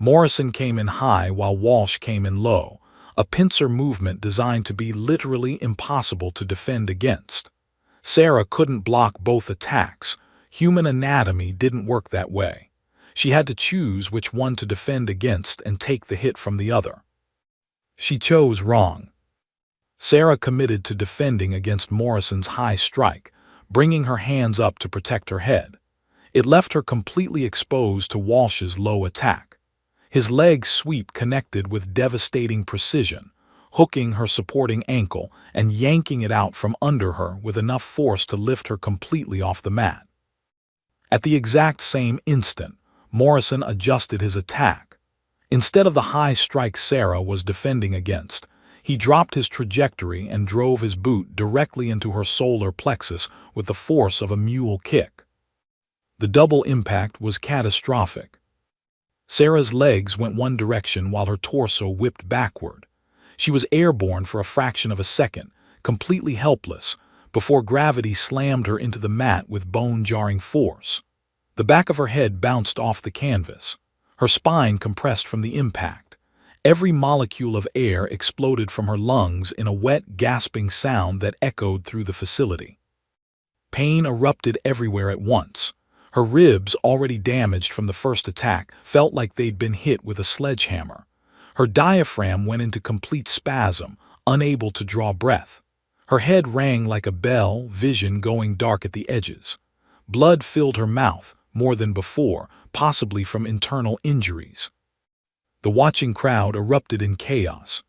Morrison came in high while Walsh came in low, a pincer movement designed to be literally impossible to defend against. Sarah couldn't block both attacks. Human anatomy didn't work that way. She had to choose which one to defend against and take the hit from the other. She chose wrong. Sarah committed to defending against Morrison's high strike, bringing her hands up to protect her head. It left her completely exposed to Walsh's low attack. His leg sweep connected with devastating precision, hooking her supporting ankle and yanking it out from under her with enough force to lift her completely off the mat. At the exact same instant, Morrison adjusted his attack. Instead of the high strike Sarah was defending against, he dropped his trajectory and drove his boot directly into her solar plexus with the force of a mule kick. The double impact was catastrophic. Sarah's legs went one direction while her torso whipped backward. She was airborne for a fraction of a second, completely helpless, before gravity slammed her into the mat with bone-jarring force. The back of her head bounced off the canvas. Her spine compressed from the impact. Every molecule of air exploded from her lungs in a wet, gasping sound that echoed through the facility. Pain erupted everywhere at once. Her ribs, already damaged from the first attack, felt like they'd been hit with a sledgehammer. Her diaphragm went into complete spasm, unable to draw breath. Her head rang like a bell, vision going dark at the edges. Blood filled her mouth, more than before, possibly from internal injuries. The watching crowd erupted in chaos.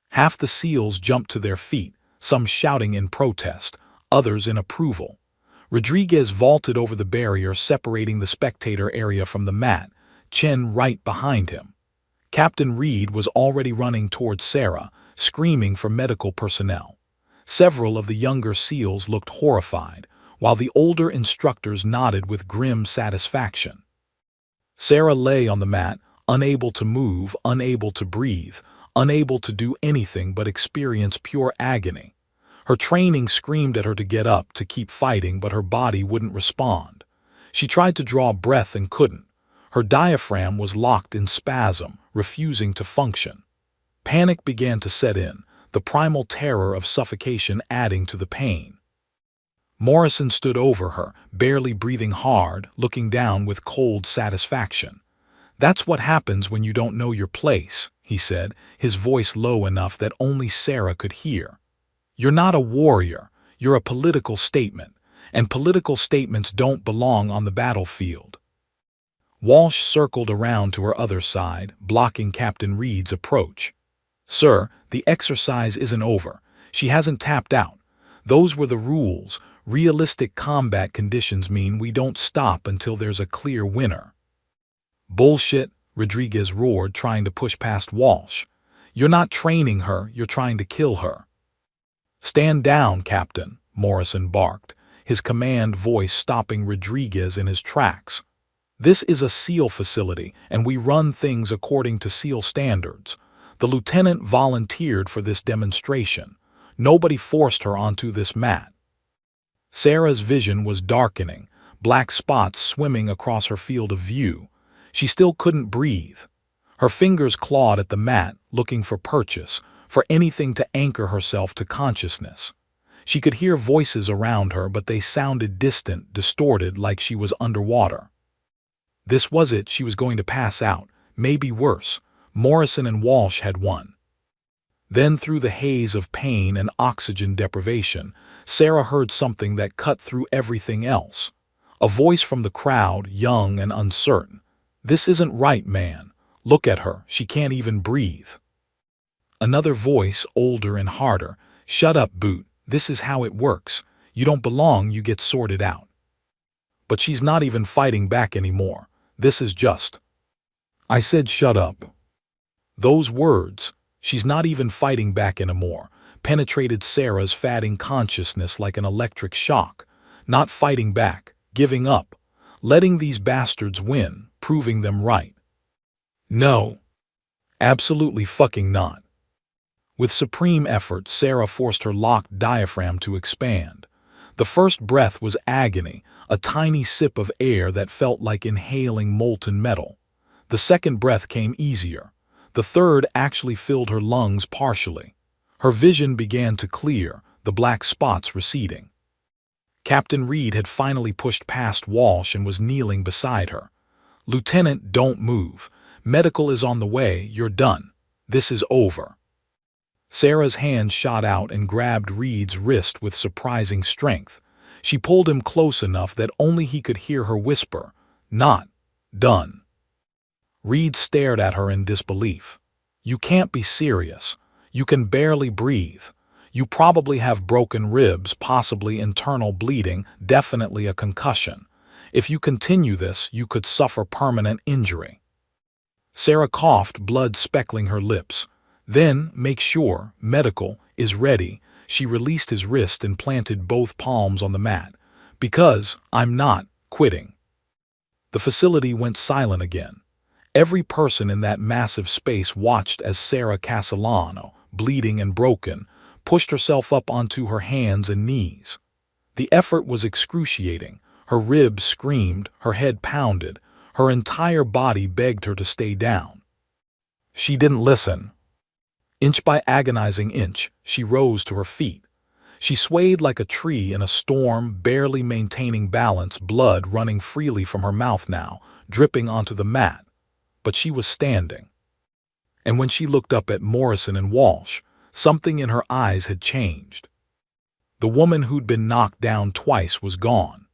Half the SEALs jumped to their feet, some shouting in protest, others in approval. Rodriguez vaulted over the barrier separating the spectator area from the mat, Chen right behind him. Captain Reed was already running towards Sarah, screaming for medical personnel. Several of the younger SEALs looked horrified, while the older instructors nodded with grim satisfaction. Sarah lay on the mat, unable to move, unable to breathe, unable to do anything but experience pure agony. Her training screamed at her to get up, to keep fighting, but her body wouldn't respond. She tried to draw breath and couldn't. Her diaphragm was locked in spasm, refusing to function. Panic began to set in, the primal terror of suffocation adding to the pain. Morrison stood over her, barely breathing hard, looking down with cold satisfaction. "That's what happens when you don't know your place," he said, his voice low enough that only Sarah could hear. "You're not a warrior, you're a political statement, and political statements don't belong on the battlefield." Walsh circled around to her other side, blocking Captain Reed's approach. Sir, the exercise isn't over. She hasn't tapped out. Those were the rules. Realistic combat conditions mean we don't stop until there's a clear winner. Bullshit, Rodriguez roared, trying to push past Walsh. You're not training her, you're trying to kill her. Stand down, Captain, Morrison barked, his command voice stopping Rodriguez in his tracks. This is a SEAL facility, and we run things according to SEAL standards. The lieutenant volunteered for this demonstration. Nobody forced her onto this mat. Sarah's vision was darkening, black spots swimming across her field of view. She still couldn't breathe. Her fingers clawed at the mat, looking for purchase, for anything to anchor herself to consciousness. She could hear voices around her, but they sounded distant, distorted, like she was underwater. This was it. She was going to pass out, maybe worse. Morrison and Walsh had won. Then, through the haze of pain and oxygen deprivation, Sarah heard something that cut through everything else. A voice from the crowd, young and uncertain. This isn't right, man. Look at her. She can't even breathe. Another voice, older and harder. Shut up, Boot. This is how it works. You don't belong, you get sorted out. But she's not even fighting back anymore. This is just. I said shut up. Those words, she's not even fighting back anymore, penetrated Sarah's fatting consciousness like an electric shock. Not fighting back, giving up, letting these bastards win, proving them right. No. Absolutely fucking not. With supreme effort, Sarah forced her locked diaphragm to expand. The first breath was agony, a tiny sip of air that felt like inhaling molten metal. The second breath came easier. The third actually filled her lungs partially. Her vision began to clear, the black spots receding. Captain Reed had finally pushed past Walsh and was kneeling beside her. Lieutenant, don't move. Medical is on the way, you're done. This is over. Sarah's hand shot out and grabbed Reed's wrist with surprising strength. She pulled him close enough that only he could hear her whisper, "Not done." Reed stared at her in disbelief. You can't be serious. You can barely breathe. You probably have broken ribs, possibly internal bleeding, definitely a concussion. If you continue this, you could suffer permanent injury. Sarah coughed, blood speckling her lips. Then, make sure, medical, is ready. She released his wrist and planted both palms on the mat. Because I'm not quitting. The facility went silent again. Every person in that massive space watched as Sarah Castellano, bleeding and broken, pushed herself up onto her hands and knees. The effort was excruciating. Her ribs screamed, her head pounded, her entire body begged her to stay down. She didn't listen. Inch by agonizing inch, she rose to her feet. She swayed like a tree in a storm, barely maintaining balance, blood running freely from her mouth now, dripping onto the mat. But she was standing. And when she looked up at Morrison and Walsh, something in her eyes had changed. The woman who'd been knocked down twice was gone.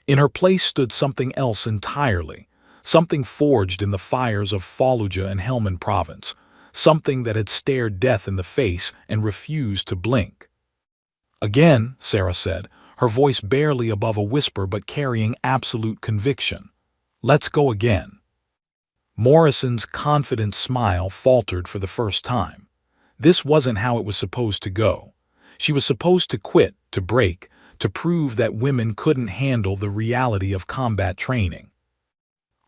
In her place stood something else entirely, something forged in the fires of Fallujah and Helmand province, something that had stared death in the face and refused to blink. Again, Sarah said, her voice barely above a whisper but carrying absolute conviction. Let's go again. Morrison's confident smile faltered for the first time. This wasn't how it was supposed to go. She was supposed to quit, to break, to prove that women couldn't handle the reality of combat training.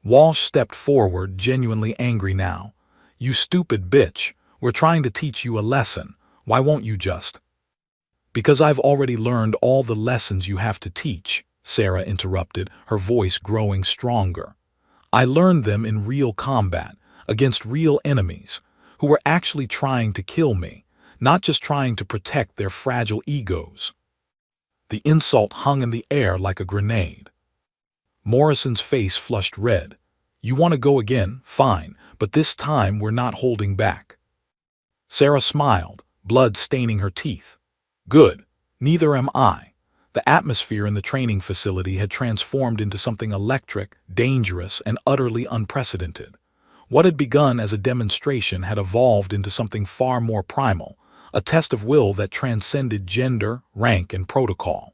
Walsh stepped forward, genuinely angry now. You stupid bitch, we're trying to teach you a lesson. Why won't you just? Because I've already learned all the lessons you have to teach, Sarah interrupted, her voice growing stronger. I learned them in real combat, against real enemies, who were actually trying to kill me, not just trying to protect their fragile egos. The insult hung in the air like a grenade. Morrison's face flushed red. You want to go again? Fine, but this time we're not holding back. Sarah smiled, blood staining her teeth. Good. Neither am I. The atmosphere in the training facility had transformed into something electric, dangerous, and utterly unprecedented. What had begun as a demonstration had evolved into something far more primal, a test of will that transcended gender, rank, and protocol.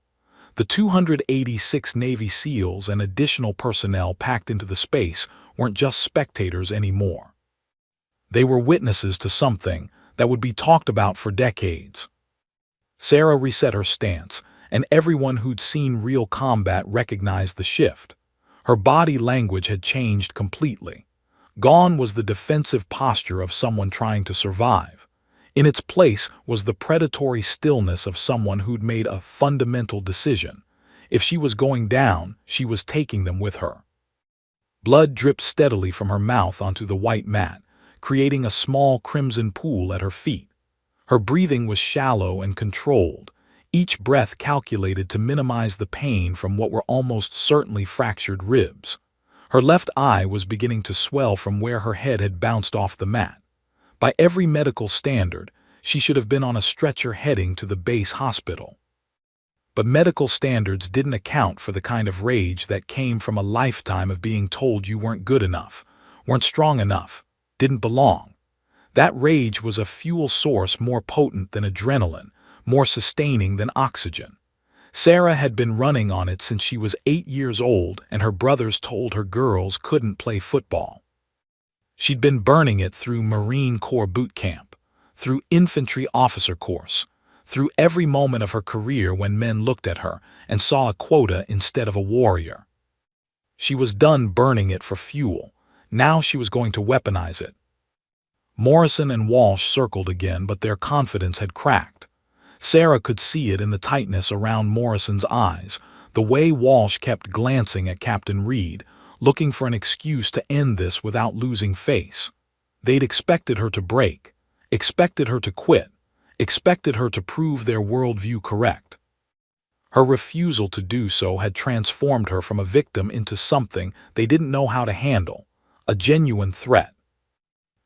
The 286 Navy SEALs and additional personnel packed into the space weren't just spectators anymore. They were witnesses to something that would be talked about for decades. Sarah reset her stance, and everyone who'd seen real combat recognized the shift. Her body language had changed completely. Gone was the defensive posture of someone trying to survive. In its place was the predatory stillness of someone who'd made a fundamental decision. If she was going down, she was taking them with her. Blood dripped steadily from her mouth onto the white mat, creating a small crimson pool at her feet. Her breathing was shallow and controlled, each breath calculated to minimize the pain from what were almost certainly fractured ribs. Her left eye was beginning to swell from where her head had bounced off the mat. By every medical standard, she should have been on a stretcher heading to the base hospital. But medical standards didn't account for the kind of rage that came from a lifetime of being told you weren't good enough, weren't strong enough, didn't belong. That rage was a fuel source more potent than adrenaline, more sustaining than oxygen. Sarah had been running on it since she was 8 years old, and her brothers told her girls couldn't play football. She'd been burning it through Marine Corps boot camp, through infantry officer course, through every moment of her career when men looked at her and saw a quota instead of a warrior. She was done burning it for fuel. Now she was going to weaponize it. Morrison and Walsh circled again, but their confidence had cracked. Sarah could see it in the tightness around Morrison's eyes, the way Walsh kept glancing at Captain Reed, looking for an excuse to end this without losing face. They'd expected her to break, expected her to quit, expected her to prove their worldview correct. Her refusal to do so had transformed her from a victim into something they didn't know how to handle, a genuine threat.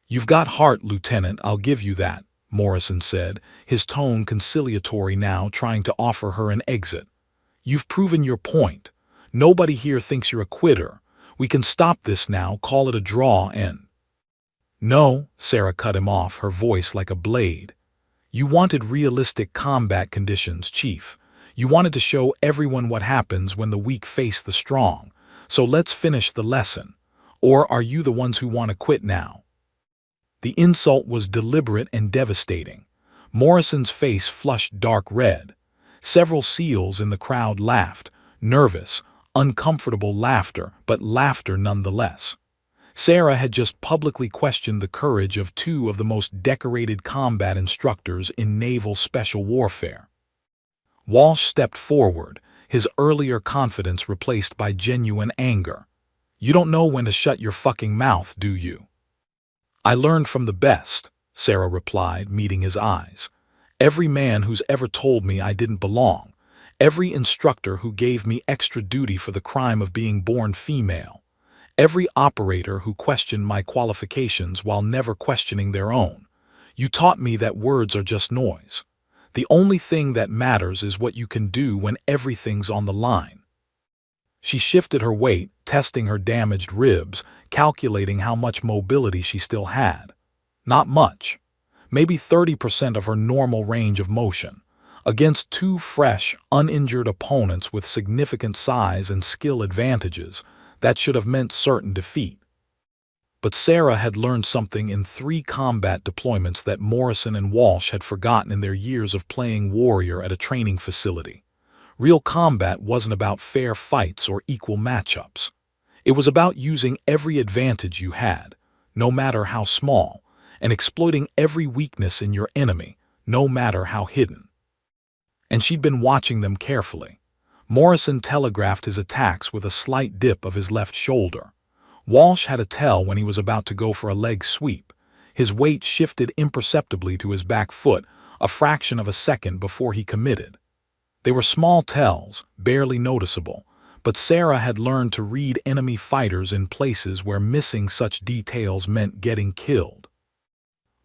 "You've got heart, Lieutenant, I'll give you that," Morrison said, his tone conciliatory now, trying to offer her an exit. "You've proven your point. Nobody here thinks you're a quitter. We can stop this now, call it a draw, and—" "No," Sarah cut him off, her voice like a blade. "You wanted realistic combat conditions, Chief. You wanted to show everyone what happens when the weak face the strong. So let's finish the lesson. Or are you the ones who want to quit now?" The insult was deliberate and devastating. Morrison's face flushed dark red. Several SEALs in the crowd laughed, nervous, uncomfortable laughter, but laughter nonetheless. Sarah had just publicly questioned the courage of two of the most decorated combat instructors in naval special warfare. Walsh stepped forward, his earlier confidence replaced by genuine anger. "You don't know when to shut your fucking mouth, do you?" "I learned from the best," Sarah replied, meeting his eyes. "Every man who's ever told me I didn't belong. Every instructor who gave me extra duty for the crime of being born female. Every operator who questioned my qualifications while never questioning their own. You taught me that words are just noise. The only thing that matters is what you can do when everything's on the line." She shifted her weight, testing her damaged ribs, calculating how much mobility she still had. Not much. Maybe 30% of her normal range of motion. Against two fresh, uninjured opponents with significant size and skill advantages, that should have meant certain defeat. But Sarah had learned something in 3 combat deployments that Morrison and Walsh had forgotten in their years of playing warrior at a training facility. Real combat wasn't about fair fights or equal matchups. It was about using every advantage you had, no matter how small, and exploiting every weakness in your enemy, no matter how hidden. And she'd been watching them carefully. Morrison telegraphed his attacks with a slight dip of his left shoulder. Walsh had a tell when he was about to go for a leg sweep. His weight shifted imperceptibly to his back foot, a fraction of a second before he committed. They were small tells, barely noticeable, but Sarah had learned to read enemy fighters in places where missing such details meant getting killed.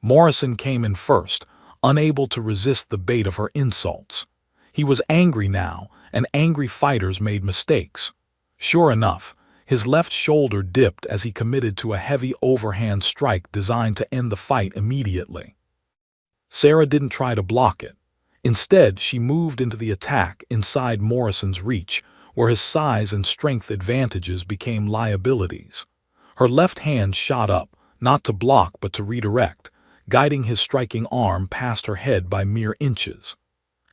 Morrison came in first, unable to resist the bait of her insults. He was angry now, and angry fighters made mistakes. Sure enough, His left shoulder dipped as he committed to a heavy overhand strike designed to end the fight immediately. Sarah didn't try to block it. Instead, she moved into the attack inside Morrison's reach, where his size and strength advantages became liabilities. Her left hand shot up, not to block but to redirect, guiding his striking arm past her head by mere inches.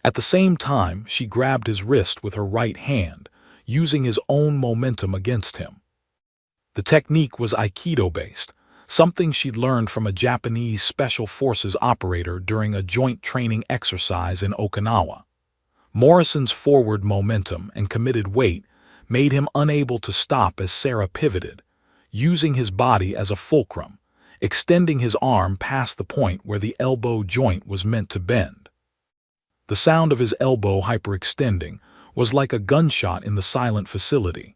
At the same time, she grabbed his wrist with her right hand, using his own momentum against him. The technique was Aikido-based, something she'd learned from a Japanese special forces operator during a joint training exercise in Okinawa. Morrison's forward momentum and committed weight made him unable to stop as Sarah pivoted, using his body as a fulcrum, extending his arm past the point where the elbow joint was meant to bend. The sound of his elbow hyperextending was like a gunshot in the silent facility,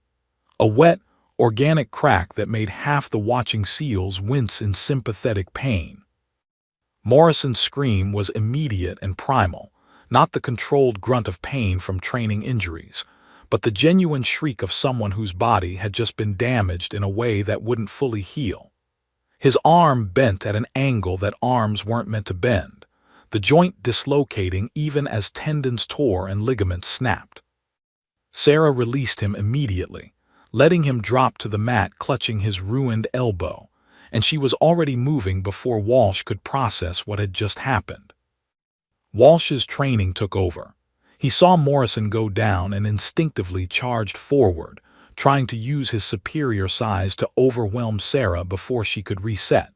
a wet, organic crack that made half the watching SEALs wince in sympathetic pain. Morrison's scream was immediate and primal, not the controlled grunt of pain from training injuries, but the genuine shriek of someone whose body had just been damaged in a way that wouldn't fully heal. His arm bent at an angle that arms weren't meant to bend, the joint dislocating even as tendons tore and ligaments snapped. Sarah released him immediately, letting him drop to the mat clutching his ruined elbow, and she was already moving before Walsh could process what had just happened. Walsh's training took over. He saw Morrison go down and instinctively charged forward, trying to use his superior size to overwhelm Sarah before she could reset.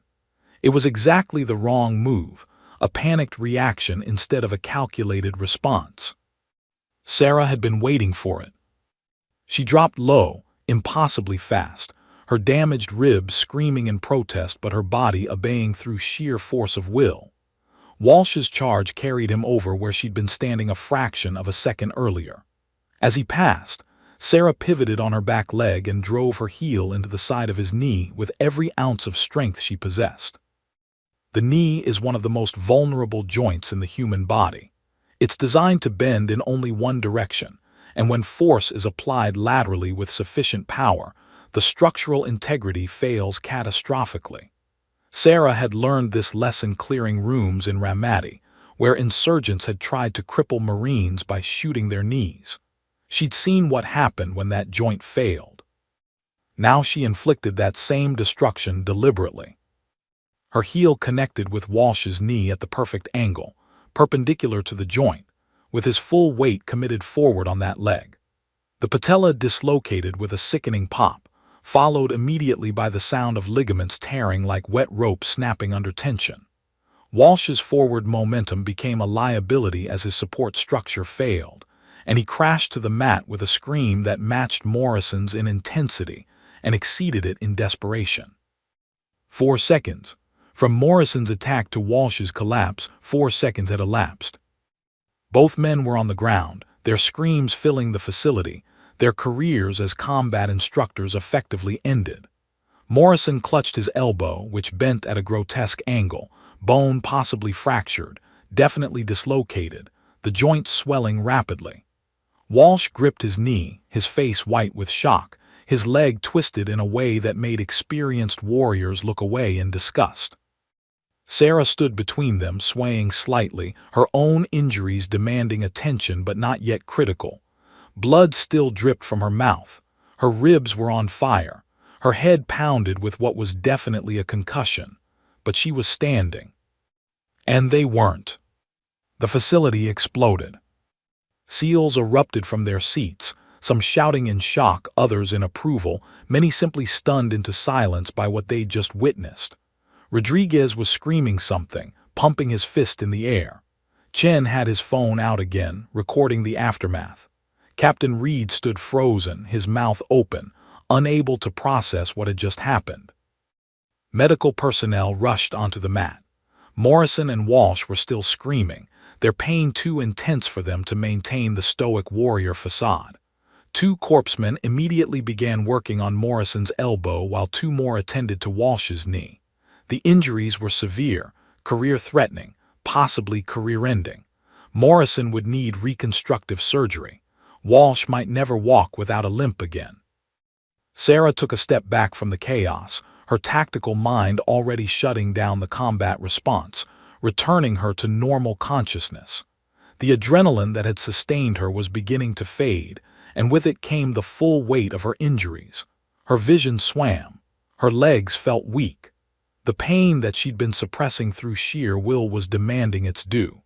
It was exactly the wrong move, a panicked reaction instead of a calculated response. Sarah had been waiting for it. She dropped low, impossibly fast, her damaged ribs screaming in protest but her body obeying through sheer force of will. Walsh's charge carried him over where she'd been standing a fraction of a second earlier. As he passed, Sarah pivoted on her back leg and drove her heel into the side of his knee with every ounce of strength she possessed. The knee is one of the most vulnerable joints in the human body. It's designed to bend in only one direction, and when force is applied laterally with sufficient power, the structural integrity fails catastrophically. Sarah had learned this lesson clearing rooms in Ramadi, where insurgents had tried to cripple Marines by shooting their knees. She'd seen what happened when that joint failed. Now she inflicted that same destruction deliberately. Her heel connected with Walsh's knee at the perfect angle, perpendicular to the joint, with his full weight committed forward on that leg. The patella dislocated with a sickening pop, followed immediately by the sound of ligaments tearing like wet rope snapping under tension. Walsh's forward momentum became a liability as his support structure failed, and he crashed to the mat with a scream that matched Morrison's in intensity and exceeded it in desperation. 4 seconds. From Morrison's attack to Walsh's collapse, 4 seconds had elapsed. Both men were on the ground, their screams filling the facility, their careers as combat instructors effectively ended. Morrison clutched his elbow, which bent at a grotesque angle, bone possibly fractured, definitely dislocated, the joint swelling rapidly. Walsh gripped his knee, his face white with shock, his leg twisted in a way that made experienced warriors look away in disgust. Sarah stood between them, swaying slightly, her own injuries demanding attention but not yet critical. Blood still dripped from her mouth. Her ribs were on fire. Her head pounded with what was definitely a concussion. But she was standing. And they weren't. The facility exploded. SEALs erupted from their seats, some shouting in shock, others in approval, many simply stunned into silence by what they'd just witnessed. Rodriguez was screaming something, pumping his fist in the air. Chen had his phone out again, recording the aftermath. Captain Reed stood frozen, his mouth open, unable to process what had just happened. Medical personnel rushed onto the mat. Morrison and Walsh were still screaming, their pain too intense for them to maintain the stoic warrior facade. 2 corpsmen immediately began working on Morrison's elbow while 2 more attended to Walsh's knee. The injuries were severe, career-threatening, possibly career-ending. Morrison would need reconstructive surgery. Walsh might never walk without a limp again. Sarah took a step back from the chaos, her tactical mind already shutting down the combat response, returning her to normal consciousness. The adrenaline that had sustained her was beginning to fade, and with it came the full weight of her injuries. Her vision swam. Her legs felt weak. The pain that she'd been suppressing through sheer will was demanding its due.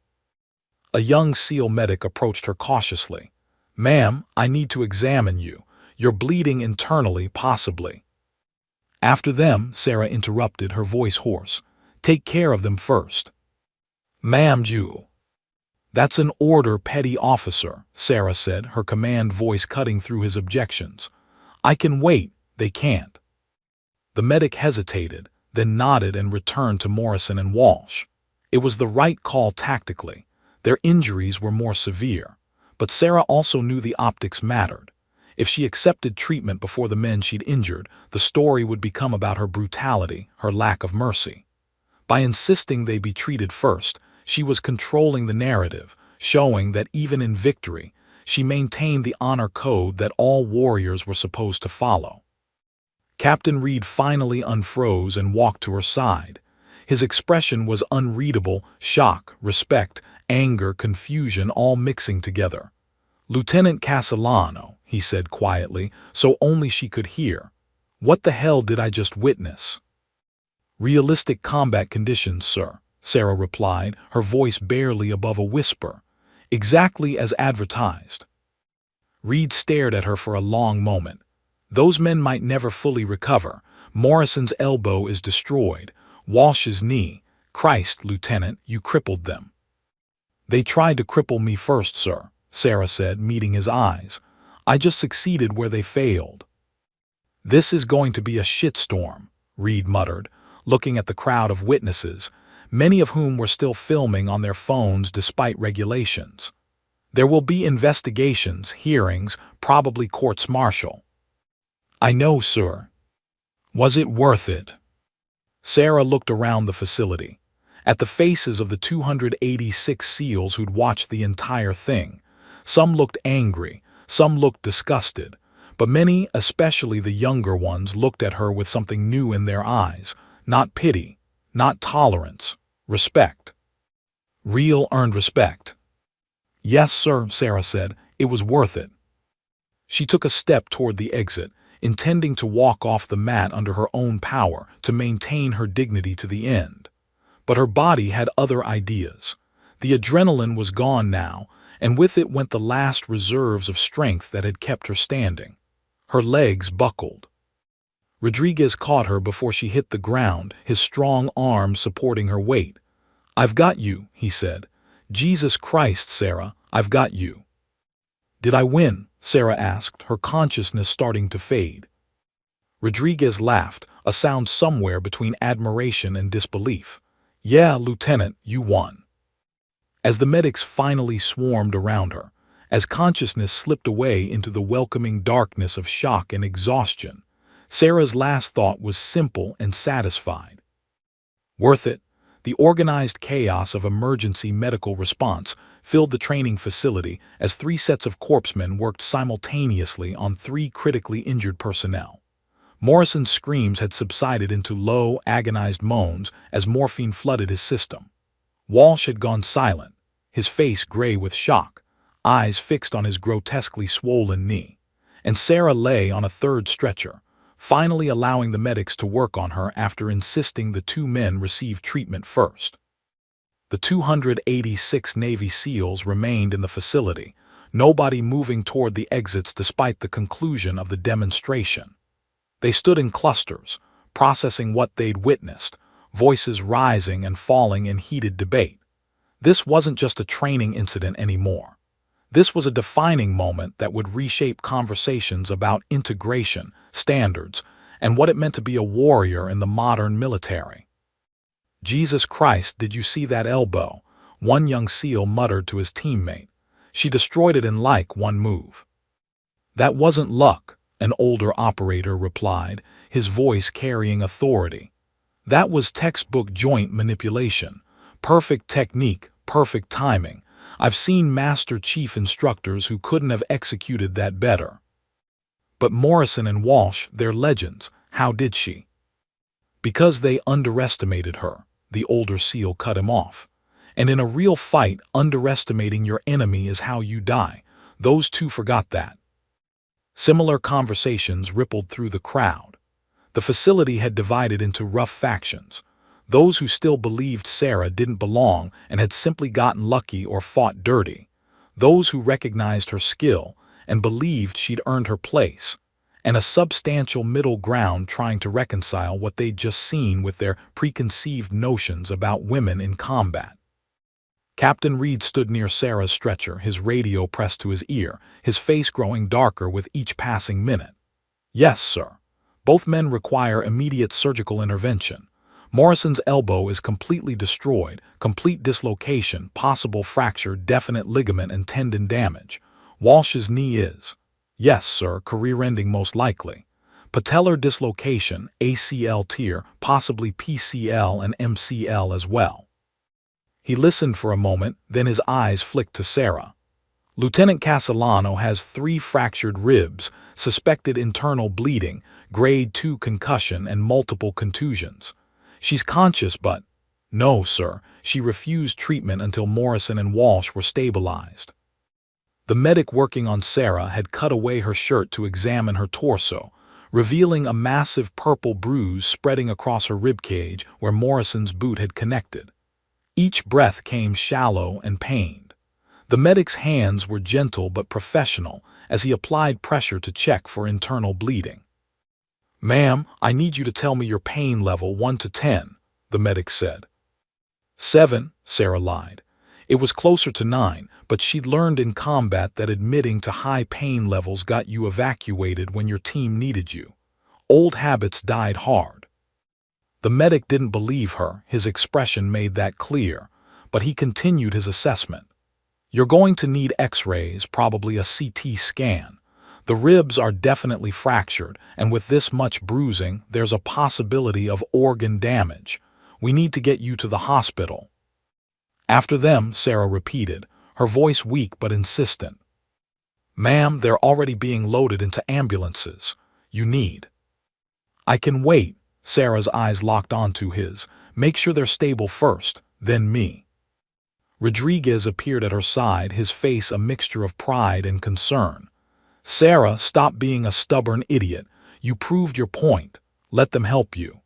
A young SEAL medic approached her cautiously. "Ma'am, I need to examine you. You're bleeding internally, possibly." "After them," Sarah interrupted, her voice hoarse. "Take care of them first." "Ma'am, Jewel." "That's an order, petty officer," Sarah said, her command voice cutting through his objections. "I can wait, they can't." The medic hesitated, then nodded and returned to Morrison and Walsh. It was the right call tactically. Their injuries were more severe, but Sarah also knew the optics mattered. If she accepted treatment before the men she'd injured, the story would become about her brutality, her lack of mercy. By insisting they be treated first, she was controlling the narrative, showing that even in victory, she maintained the honor code that all warriors were supposed to follow. Captain Reed finally unfroze and walked to her side. His expression was unreadable: shock, respect, anger, confusion, all mixing together. "Lieutenant Castellano," he said quietly, so only she could hear. "What the hell did I just witness?" "Realistic combat conditions, sir," Sarah replied, her voice barely above a whisper. "Exactly as advertised." Reed stared at her for a long moment. "Those men might never fully recover. Morrison's elbow is destroyed. Walsh's knee. Christ, Lieutenant, you crippled them." "They tried to cripple me first, sir," Sarah said, meeting his eyes. "I just succeeded where they failed." "This is going to be a shitstorm," Reed muttered, looking at the crowd of witnesses, many of whom were still filming on their phones despite regulations. "There will be investigations, hearings, probably courts-martial." "I know, sir." "Was it worth it?" Sarah looked around the facility, at the faces of the 286 SEALs who'd watched the entire thing. Some looked angry, some looked disgusted, but many, especially the younger ones, looked at her with something new in their eyes. Not pity, not tolerance, respect. Real earned respect. "Yes, sir," Sarah said. "It was worth it." She took a step toward the exit, intending to walk off the mat under her own power to maintain her dignity to the end. But her body had other ideas. The adrenaline was gone now, and with it went the last reserves of strength that had kept her standing. Her legs buckled. Rodriguez caught her before she hit the ground, his strong arms supporting her weight. "I've got you," he said. "Jesus Christ, Sarah, I've got you." "Did I win?" Sarah asked, her consciousness starting to fade. Rodriguez laughed, a sound somewhere between admiration and disbelief. "Yeah, Lieutenant, you won." As the medics finally swarmed around her, as consciousness slipped away into the welcoming darkness of shock and exhaustion, Sarah's last thought was simple and satisfied. Worth it. The organized chaos of emergency medical response filled the training facility as 3 sets of corpsmen worked simultaneously on 3 critically injured personnel. Morrison's screams had subsided into low, agonized moans as morphine flooded his system. Walsh had gone silent, his face gray with shock, eyes fixed on his grotesquely swollen knee. And Sarah lay on a 3rd stretcher, finally allowing the medics to work on her after insisting the 2 men receive treatment first. The 286 Navy SEALs remained in the facility, nobody moving toward the exits despite the conclusion of the demonstration. They stood in clusters, processing what they'd witnessed, voices rising and falling in heated debate. This wasn't just a training incident anymore. This was a defining moment that would reshape conversations about integration, standards, and what it meant to be a warrior in the modern military. "Jesus Christ, did you see that elbow?" one young SEAL muttered to his teammate. "She destroyed it in like one move." "That wasn't luck," an older operator replied, his voice carrying authority. "That was textbook joint manipulation. Perfect technique, perfect timing. I've seen Master Chief instructors who couldn't have executed that better." But Morrison and Walsh, they're legends. How did she? Because they underestimated her, the older SEAL cut him off. And in a real fight, underestimating your enemy is how you die. Those two forgot that. Similar conversations rippled through the crowd. The facility had divided into rough factions. Those who still believed Sarah didn't belong and had simply gotten lucky or fought dirty. Those who recognized her skill and believed she'd earned her place. And a substantial middle ground trying to reconcile what they'd just seen with their preconceived notions about women in combat. Captain Reed stood near Sarah's stretcher, his radio pressed to his ear, his face growing darker with each passing minute. Yes, sir. Both men require immediate surgical intervention. Morrison's elbow is completely destroyed, complete dislocation, possible fracture, definite ligament and tendon damage. Walsh's knee is, yes, sir, career-ending most likely. Patellar dislocation, ACL tear, possibly PCL and MCL as well. He listened for a moment, then his eyes flicked to Sarah. Lieutenant Castellano has 3 fractured ribs, suspected internal bleeding, grade 2 concussion, and multiple contusions. She's conscious, but... No, sir, she refused treatment until Morrison and Walsh were stabilized. The medic working on Sarah had cut away her shirt to examine her torso, revealing a massive purple bruise spreading across her ribcage where Morrison's boot had connected. Each breath came shallow and pained. The medic's hands were gentle but professional as he applied pressure to check for internal bleeding. "Ma'am, I need you to tell me your pain level 1 to 10, the medic said. 7, Sarah lied. It was closer to 9, but she'd learned in combat that admitting to high pain levels got you evacuated when your team needed you. Old habits died hard. The medic didn't believe her, his expression made that clear, but he continued his assessment. You're going to need X-rays, probably a CT scan. The ribs are definitely fractured, and with this much bruising, there's a possibility of organ damage. We need to get you to the hospital. After them, Sarah repeated, her voice weak but insistent. Ma'am, they're already being loaded into ambulances. You need. I can wait. Sarah's eyes locked onto his. Make sure they're stable first, then me. Rodriguez appeared at her side, his face a mixture of pride and concern. Sarah, stop being a stubborn idiot. You proved your point. Let them help you.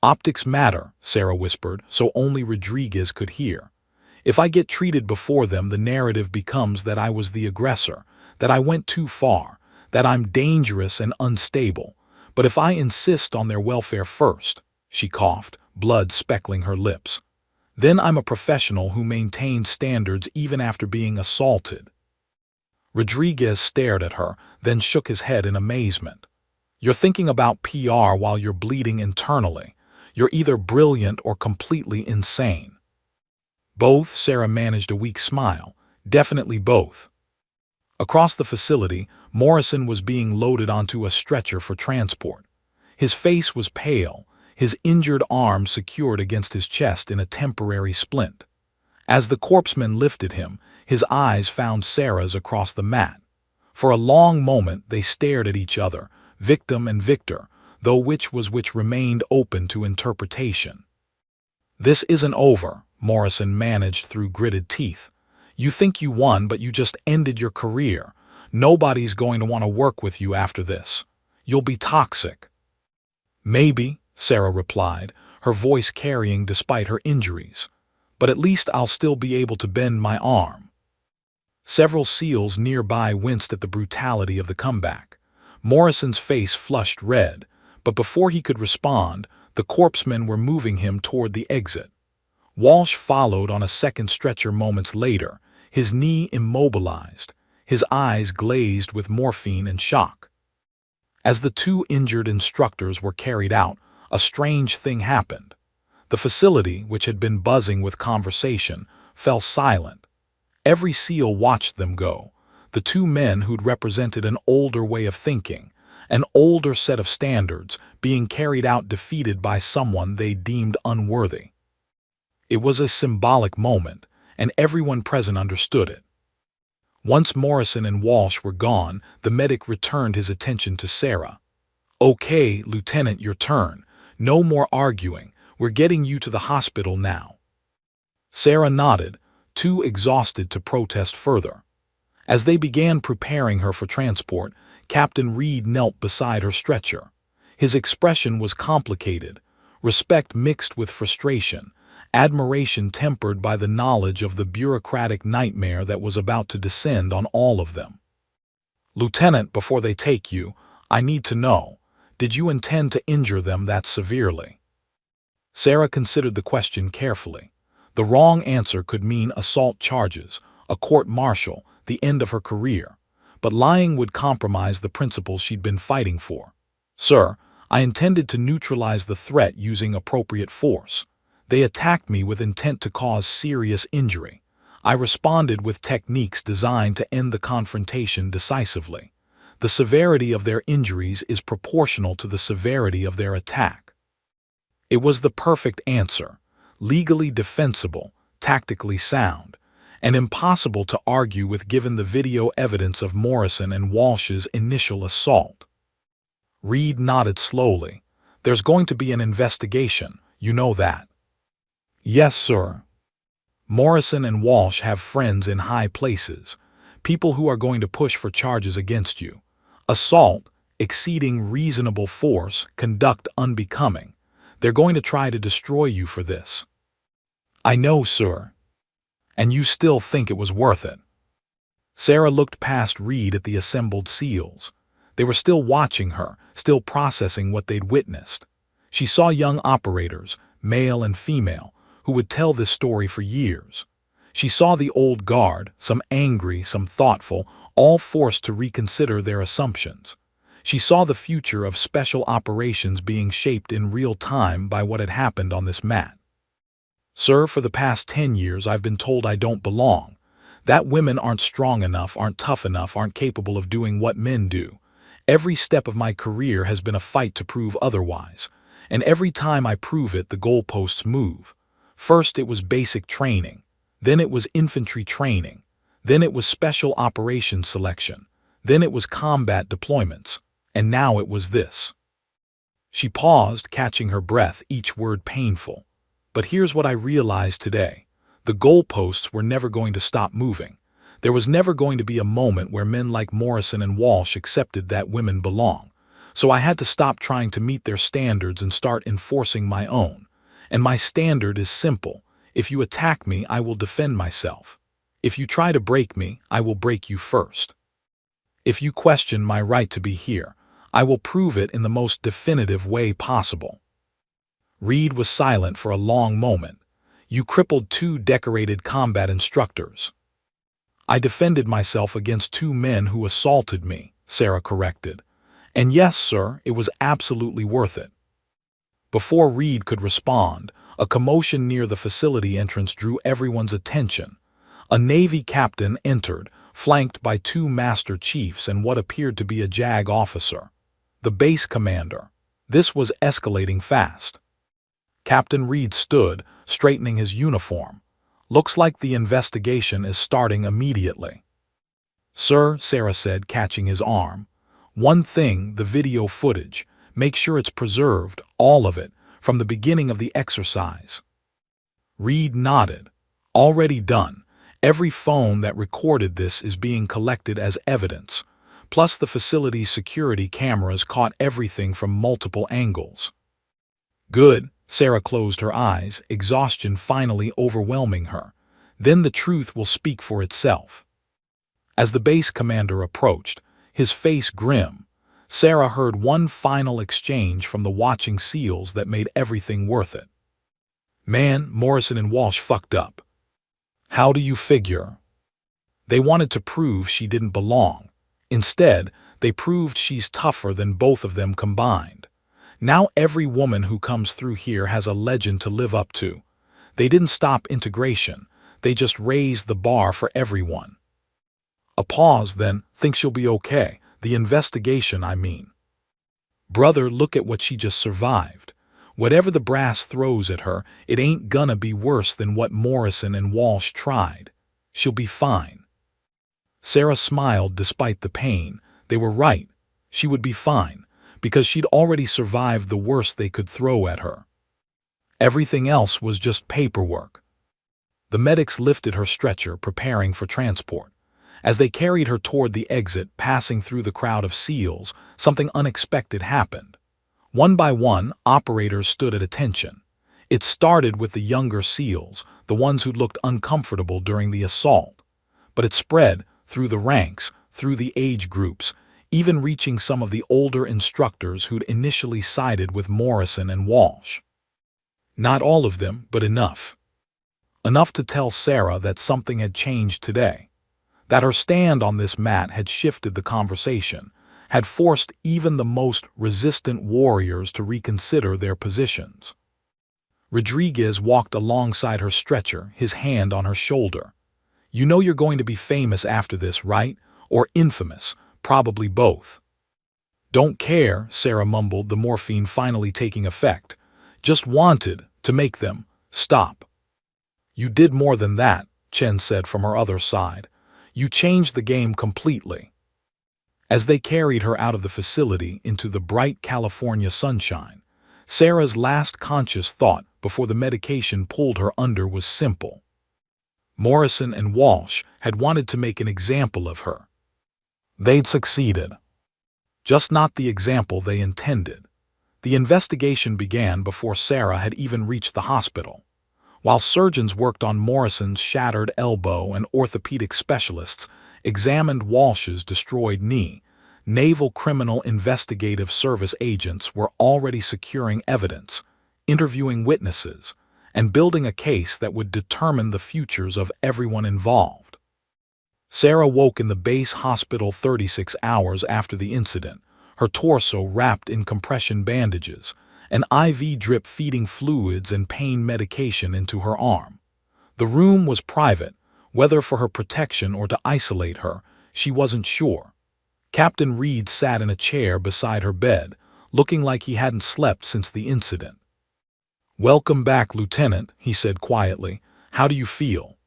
Optics matter, Sarah whispered, so only Rodriguez could hear. If I get treated before them, the narrative becomes that I was the aggressor, that I went too far, that I'm dangerous and unstable. But if I insist on their welfare first, she coughed, blood speckling her lips, then I'm a professional who maintains standards even after being assaulted. Rodriguez stared at her, then shook his head in amazement. You're thinking about PR while you're bleeding internally. You're either brilliant or completely insane. Both, Sarah managed a weak smile. Definitely both. Across the facility, Morrison was being loaded onto a stretcher for transport. His face was pale, his injured arm secured against his chest in a temporary splint. As the corpsman lifted him, his eyes found Sarah's across the mat. For a long moment they stared at each other, victim and victor, though which was which remained open to interpretation. This isn't over, Morrison managed through gritted teeth. You think you won, but you just ended your career. Nobody's going to want to work with you after this. You'll be toxic. Maybe, Sarah replied, her voice carrying despite her injuries. But at least I'll still be able to bend my arm. Several SEALs nearby winced at the brutality of the comeback. Morrison's face flushed red, but before he could respond, the corpsmen were moving him toward the exit. Walsh followed on a second stretcher moments later, his knee immobilized, his eyes glazed with morphine and shock. As the 2 injured instructors were carried out, a strange thing happened. The facility, which had been buzzing with conversation, fell silent. Every SEAL watched them go, the 2 men who'd represented an older way of thinking, an older set of standards, being carried out defeated by someone they deemed unworthy. It was a symbolic moment, and everyone present understood it. Once Morrison and Walsh were gone, the medic returned his attention to Sarah. "Okay, Lieutenant, your turn. No more arguing. We're getting you to the hospital now." Sarah nodded, too exhausted to protest further. As they began preparing her for transport, Captain Reed knelt beside her stretcher. His expression was complicated, respect mixed with frustration, admiration tempered by the knowledge of the bureaucratic nightmare that was about to descend on all of them. "Lieutenant, before they take you, I need to know, did you intend to injure them that severely?" Sarah considered the question carefully. The wrong answer could mean assault charges, a court-martial, the end of her career, but lying would compromise the principles she'd been fighting for. "Sir, I intended to neutralize the threat using appropriate force. They attacked me with intent to cause serious injury. I responded with techniques designed to end the confrontation decisively. The severity of their injuries is proportional to the severity of their attack." It was the perfect answer, legally defensible, tactically sound, and impossible to argue with given the video evidence of Morrison and Walsh's initial assault. Reed nodded slowly. "There's going to be an investigation, you know that." "Yes, sir." "Morrison and Walsh have friends in high places, people who are going to push for charges against you. Assault, exceeding reasonable force, conduct unbecoming. They're going to try to destroy you for this." "I know, sir." "And you still think it was worth it?" Sarah looked past Reed at the assembled SEALs. They were still watching her, still processing what they'd witnessed. She saw young operators, male and female, who would tell this story for years. She saw the old guard, some angry, some thoughtful, all forced to reconsider their assumptions. She saw the future of special operations being shaped in real time by what had happened on this mat. "Sir, for the past 10 years I've been told I don't belong. That women aren't strong enough, aren't tough enough, aren't capable of doing what men do. Every step of my career has been a fight to prove otherwise. And every time I prove it, the goalposts move. First it was basic training. Then it was infantry training. Then it was special operations selection. Then it was combat deployments. And now it was this." She paused, catching her breath, each word painful. "But here's what I realized today. The goalposts were never going to stop moving. There was never going to be a moment where men like Morrison and Walsh accepted that women belong. So I had to stop trying to meet their standards and start enforcing my own. And my standard is simple. If you attack me, I will defend myself. If you try to break me, I will break you first. If you question my right to be here, I will prove it in the most definitive way possible." Reed was silent for a long moment. "You crippled 2 decorated combat instructors." "I defended myself against 2 men who assaulted me," Sarah corrected. "And yes, sir, it was absolutely worth it." Before Reed could respond, a commotion near the facility entrance drew everyone's attention. A Navy captain entered, flanked by 2 master chiefs and what appeared to be a JAG officer. The base commander. This was escalating fast. Captain Reed stood, straightening his uniform. "Looks like the investigation is starting immediately." "Sir," Sarah said, catching his arm. "One thing, the video footage. Make sure it's preserved, all of it, from the beginning of the exercise." Reed nodded. "Already done. Every phone that recorded this is being collected as evidence. Plus the facility's security cameras caught everything from multiple angles." "Good." Sarah closed her eyes, exhaustion finally overwhelming her. "Then the truth will speak for itself." As the base commander approached, his face grim, Sarah heard one final exchange from the watching SEALs that made everything worth it. "Man, Morrison and Walsh fucked up." "How do you figure?" "They wanted to prove she didn't belong. Instead, they proved she's tougher than both of them combined. Now every woman who comes through here has a legend to live up to. They didn't stop integration. They just raised the bar for everyone." A pause, then. "Think she'll be okay? The investigation, I mean." "Brother, look at what she just survived. Whatever the brass throws at her, it ain't gonna be worse than what Morrison and Walsh tried. She'll be fine." Sarah smiled despite the pain. They were right. She would be fine, because she'd already survived the worst they could throw at her. Everything else was just paperwork. The medics lifted her stretcher, preparing for transport. As they carried her toward the exit, passing through the crowd of SEALs, something unexpected happened. One by one, operators stood at attention. It started with the younger SEALs, the ones who looked uncomfortable during the assault. But it spread through the ranks, through the age groups, even reaching some of the older instructors who'd initially sided with Morrison and Walsh. Not all of them, but enough. Enough to tell Sarah that something had changed today. That her stand on this mat had shifted the conversation, had forced even the most resistant warriors to reconsider their positions. Rodriguez walked alongside her stretcher, his hand on her shoulder. "You know you're going to be famous after this, right? Or infamous, probably both." "Don't care," Sarah mumbled, the morphine finally taking effect. "Just wanted to make them stop." "You did more than that," Chen said from her other side. "You changed the game completely." As they carried her out of the facility into the bright California sunshine, Sarah's last conscious thought before the medication pulled her under was simple. Morrison and Walsh had wanted to make an example of her. They'd succeeded. Just not the example they intended. The investigation began before Sarah had even reached the hospital. While surgeons worked on Morrison's shattered elbow and orthopedic specialists examined Walsh's destroyed knee, Naval Criminal Investigative Service agents were already securing evidence, interviewing witnesses, and building a case that would determine the futures of everyone involved. Sarah woke in the base hospital 36 hours after the incident, her torso wrapped in compression bandages, an IV drip feeding fluids and pain medication into her arm. The room was private, whether for her protection or to isolate her, she wasn't sure. Captain Reed sat in a chair beside her bed, looking like he hadn't slept since the incident. "Welcome back, Lieutenant," he said quietly. "How do you feel?"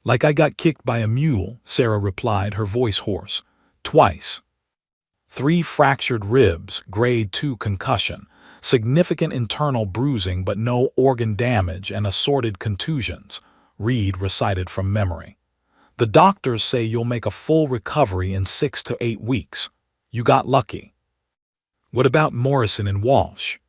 "Like I got kicked by a mule," Sarah replied, her voice hoarse. "Twice. 3 fractured ribs, grade 2 concussion, significant internal bruising but no organ damage and assorted contusions," Reed recited from memory. "The doctors say you'll make a full recovery in 6 to 8 weeks. You got lucky." "What about Morrison and Walsh?"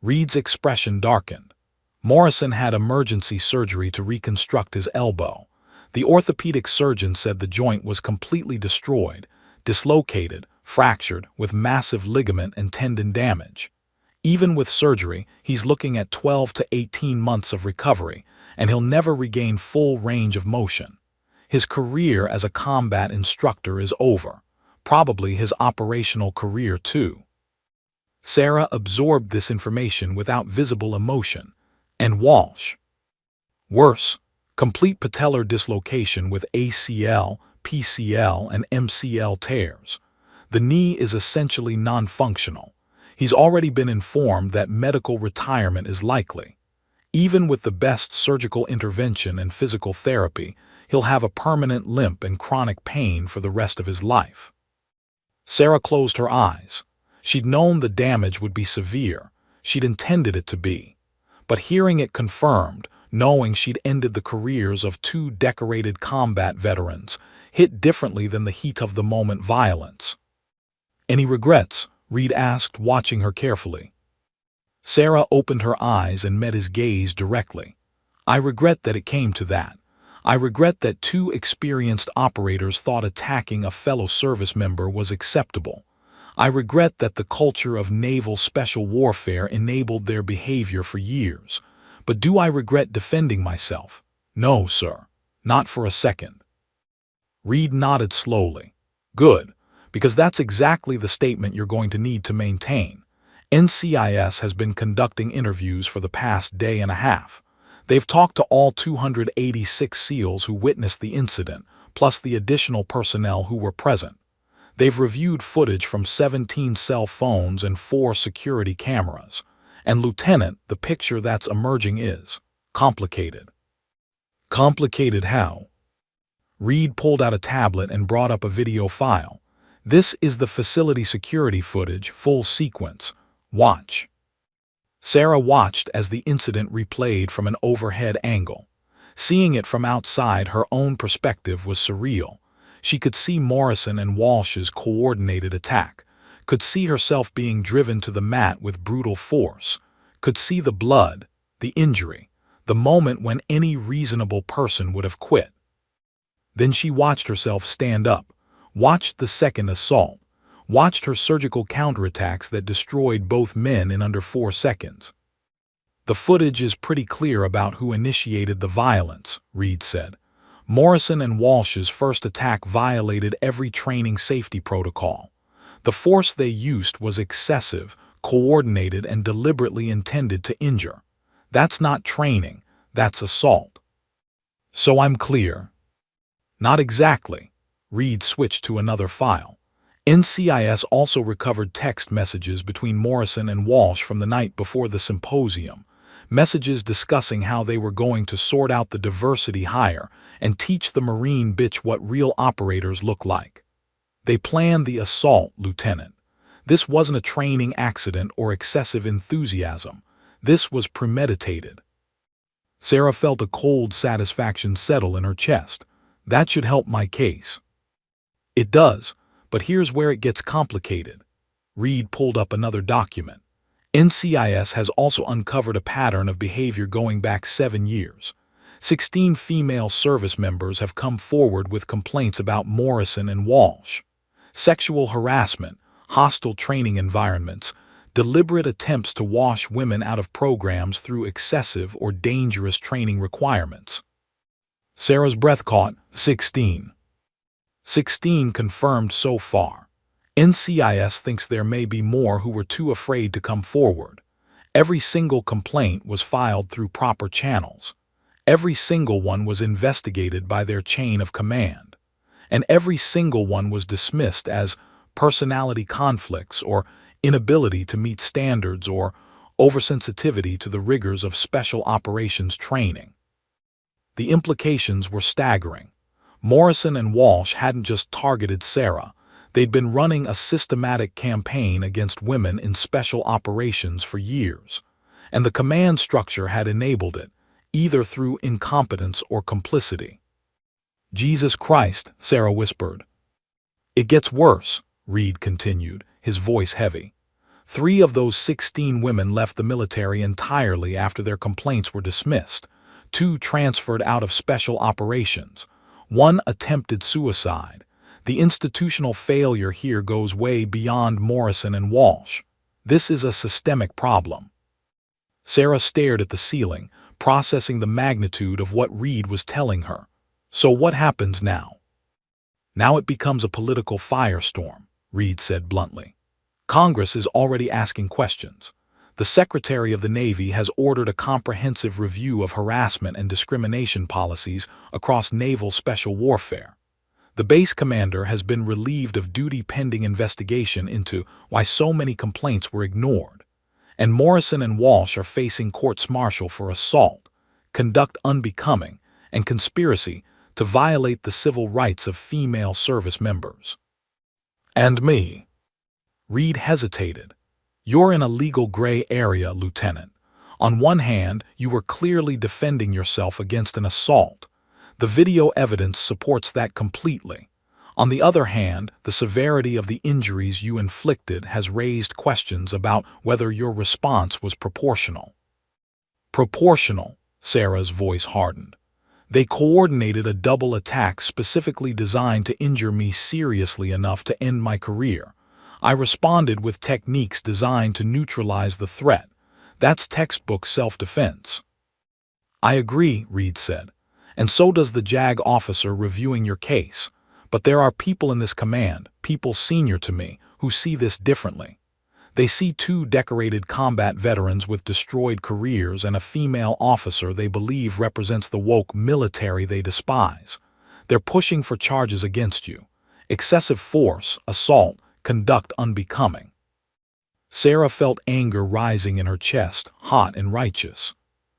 Reed's expression darkened. Morrison had emergency surgery to reconstruct his elbow. The orthopedic surgeon said the joint was completely destroyed, dislocated, fractured, with massive ligament and tendon damage. Even with surgery, he's looking at 12 to 18 months of recovery, and he'll never regain full range of motion. His career as a combat instructor is over, probably his operational career too. Sarah absorbed this information without visible emotion. And Walsh? Worse, complete patellar dislocation with ACL, PCL, and MCL tears. The knee is essentially non-functional. He's already been informed that medical retirement is likely. Even with the best surgical intervention and physical therapy, he'll have a permanent limp and chronic pain for the rest of his life. Sarah closed her eyes. She'd known the damage would be severe. She'd intended it to be. But hearing it confirmed, knowing she'd ended the careers of 2 decorated combat veterans, hit differently than the heat-of-the-moment violence. "Any regrets?" Reed asked, watching her carefully. Sarah opened her eyes and met his gaze directly. "I regret that it came to that. I regret that 2 experienced operators thought attacking a fellow service member was acceptable. I regret that the culture of naval special warfare enabled their behavior for years. But do I regret defending myself? No, sir. Not for a second." Reed nodded slowly. "Good, because that's exactly the statement you're going to need to maintain. NCIS has been conducting interviews for the past day and a half. They've talked to all 286 SEALs who witnessed the incident, plus the additional personnel who were present. They've reviewed footage from 17 cell phones and 4 security cameras. And Lieutenant, the picture that's emerging is complicated." "Complicated how?" Reed pulled out a tablet and brought up a video file. This is the facility security footage, full sequence. Watch. Sarah watched as the incident replayed from an overhead angle. Seeing it from outside her own perspective was surreal. She could see Morrison and Walsh's coordinated attack, could see herself being driven to the mat with brutal force, could see the blood, the injury, the moment when any reasonable person would have quit. Then she watched herself stand up, watched the second assault, watched her surgical counterattacks that destroyed both men in under 4 seconds. The footage is pretty clear about who initiated the violence, Reed said. Morrison and Walsh's first attack violated every training safety protocol. The force they used was excessive, coordinated, and deliberately intended to injure. That's not training, that's assault. So I'm clear. Not exactly. Reed switched to another file. NCIS also recovered text messages between Morrison and Walsh from the night before the symposium, messages discussing how they were going to sort out the diversity hire and teach the Marine bitch what real operators look like. They planned the assault, Lieutenant. This wasn't a training accident or excessive enthusiasm. This was premeditated. Sarah felt a cold satisfaction settle in her chest. That should help my case. It does, but here's where it gets complicated. Reed pulled up another document. NCIS has also uncovered a pattern of behavior going back 7 years. 16 female service members have come forward with complaints about Morrison and Walsh. Sexual harassment, hostile training environments, deliberate attempts to wash women out of programs through excessive or dangerous training requirements. Sarah's breath caught. 16. 16 confirmed so far. NCIS thinks there may be more who were too afraid to come forward. Every single complaint was filed through proper channels. Every single one was investigated by their chain of command. And every single one was dismissed as personality conflicts or inability to meet standards or oversensitivity to the rigors of special operations training. The implications were staggering. Morrison and Walsh hadn't just targeted Sarah. They'd been running a systematic campaign against women in special operations for years, and the command structure had enabled it, either through incompetence or complicity. Jesus Christ, Sarah whispered. It gets worse, Reed continued, his voice heavy. 3 of those 16 women left the military entirely after their complaints were dismissed. 2 transferred out of special operations. 1 attempted suicide. The institutional failure here goes way beyond Morrison and Walsh. This is a systemic problem. Sarah stared at the ceiling, processing the magnitude of what Reed was telling her. So what happens now? Now it becomes a political firestorm, Reed said bluntly. Congress is already asking questions. The Secretary of the Navy has ordered a comprehensive review of harassment and discrimination policies across naval special warfare. The base commander has been relieved of duty pending investigation into why so many complaints were ignored. And Morrison and Walsh are facing courts-martial for assault, conduct unbecoming, and conspiracy to violate the civil rights of female service members. And me. Reed hesitated. You're in a legal gray area, Lieutenant. On one hand, you were clearly defending yourself against an assault. The video evidence supports that completely. On the other hand, the severity of the injuries you inflicted has raised questions about whether your response was proportional. Proportional, Sarah's voice hardened. They coordinated a double attack specifically designed to injure me seriously enough to end my career. I responded with techniques designed to neutralize the threat. That's textbook self-defense. I agree, Reed said, and so does the JAG officer reviewing your case. But there are people in this command, people senior to me, who see this differently. They see 2 decorated combat veterans with destroyed careers and a female officer they believe represents the woke military they despise. They're pushing for charges against you. Excessive force, assault, conduct unbecoming. Sarah felt anger rising in her chest, hot and righteous.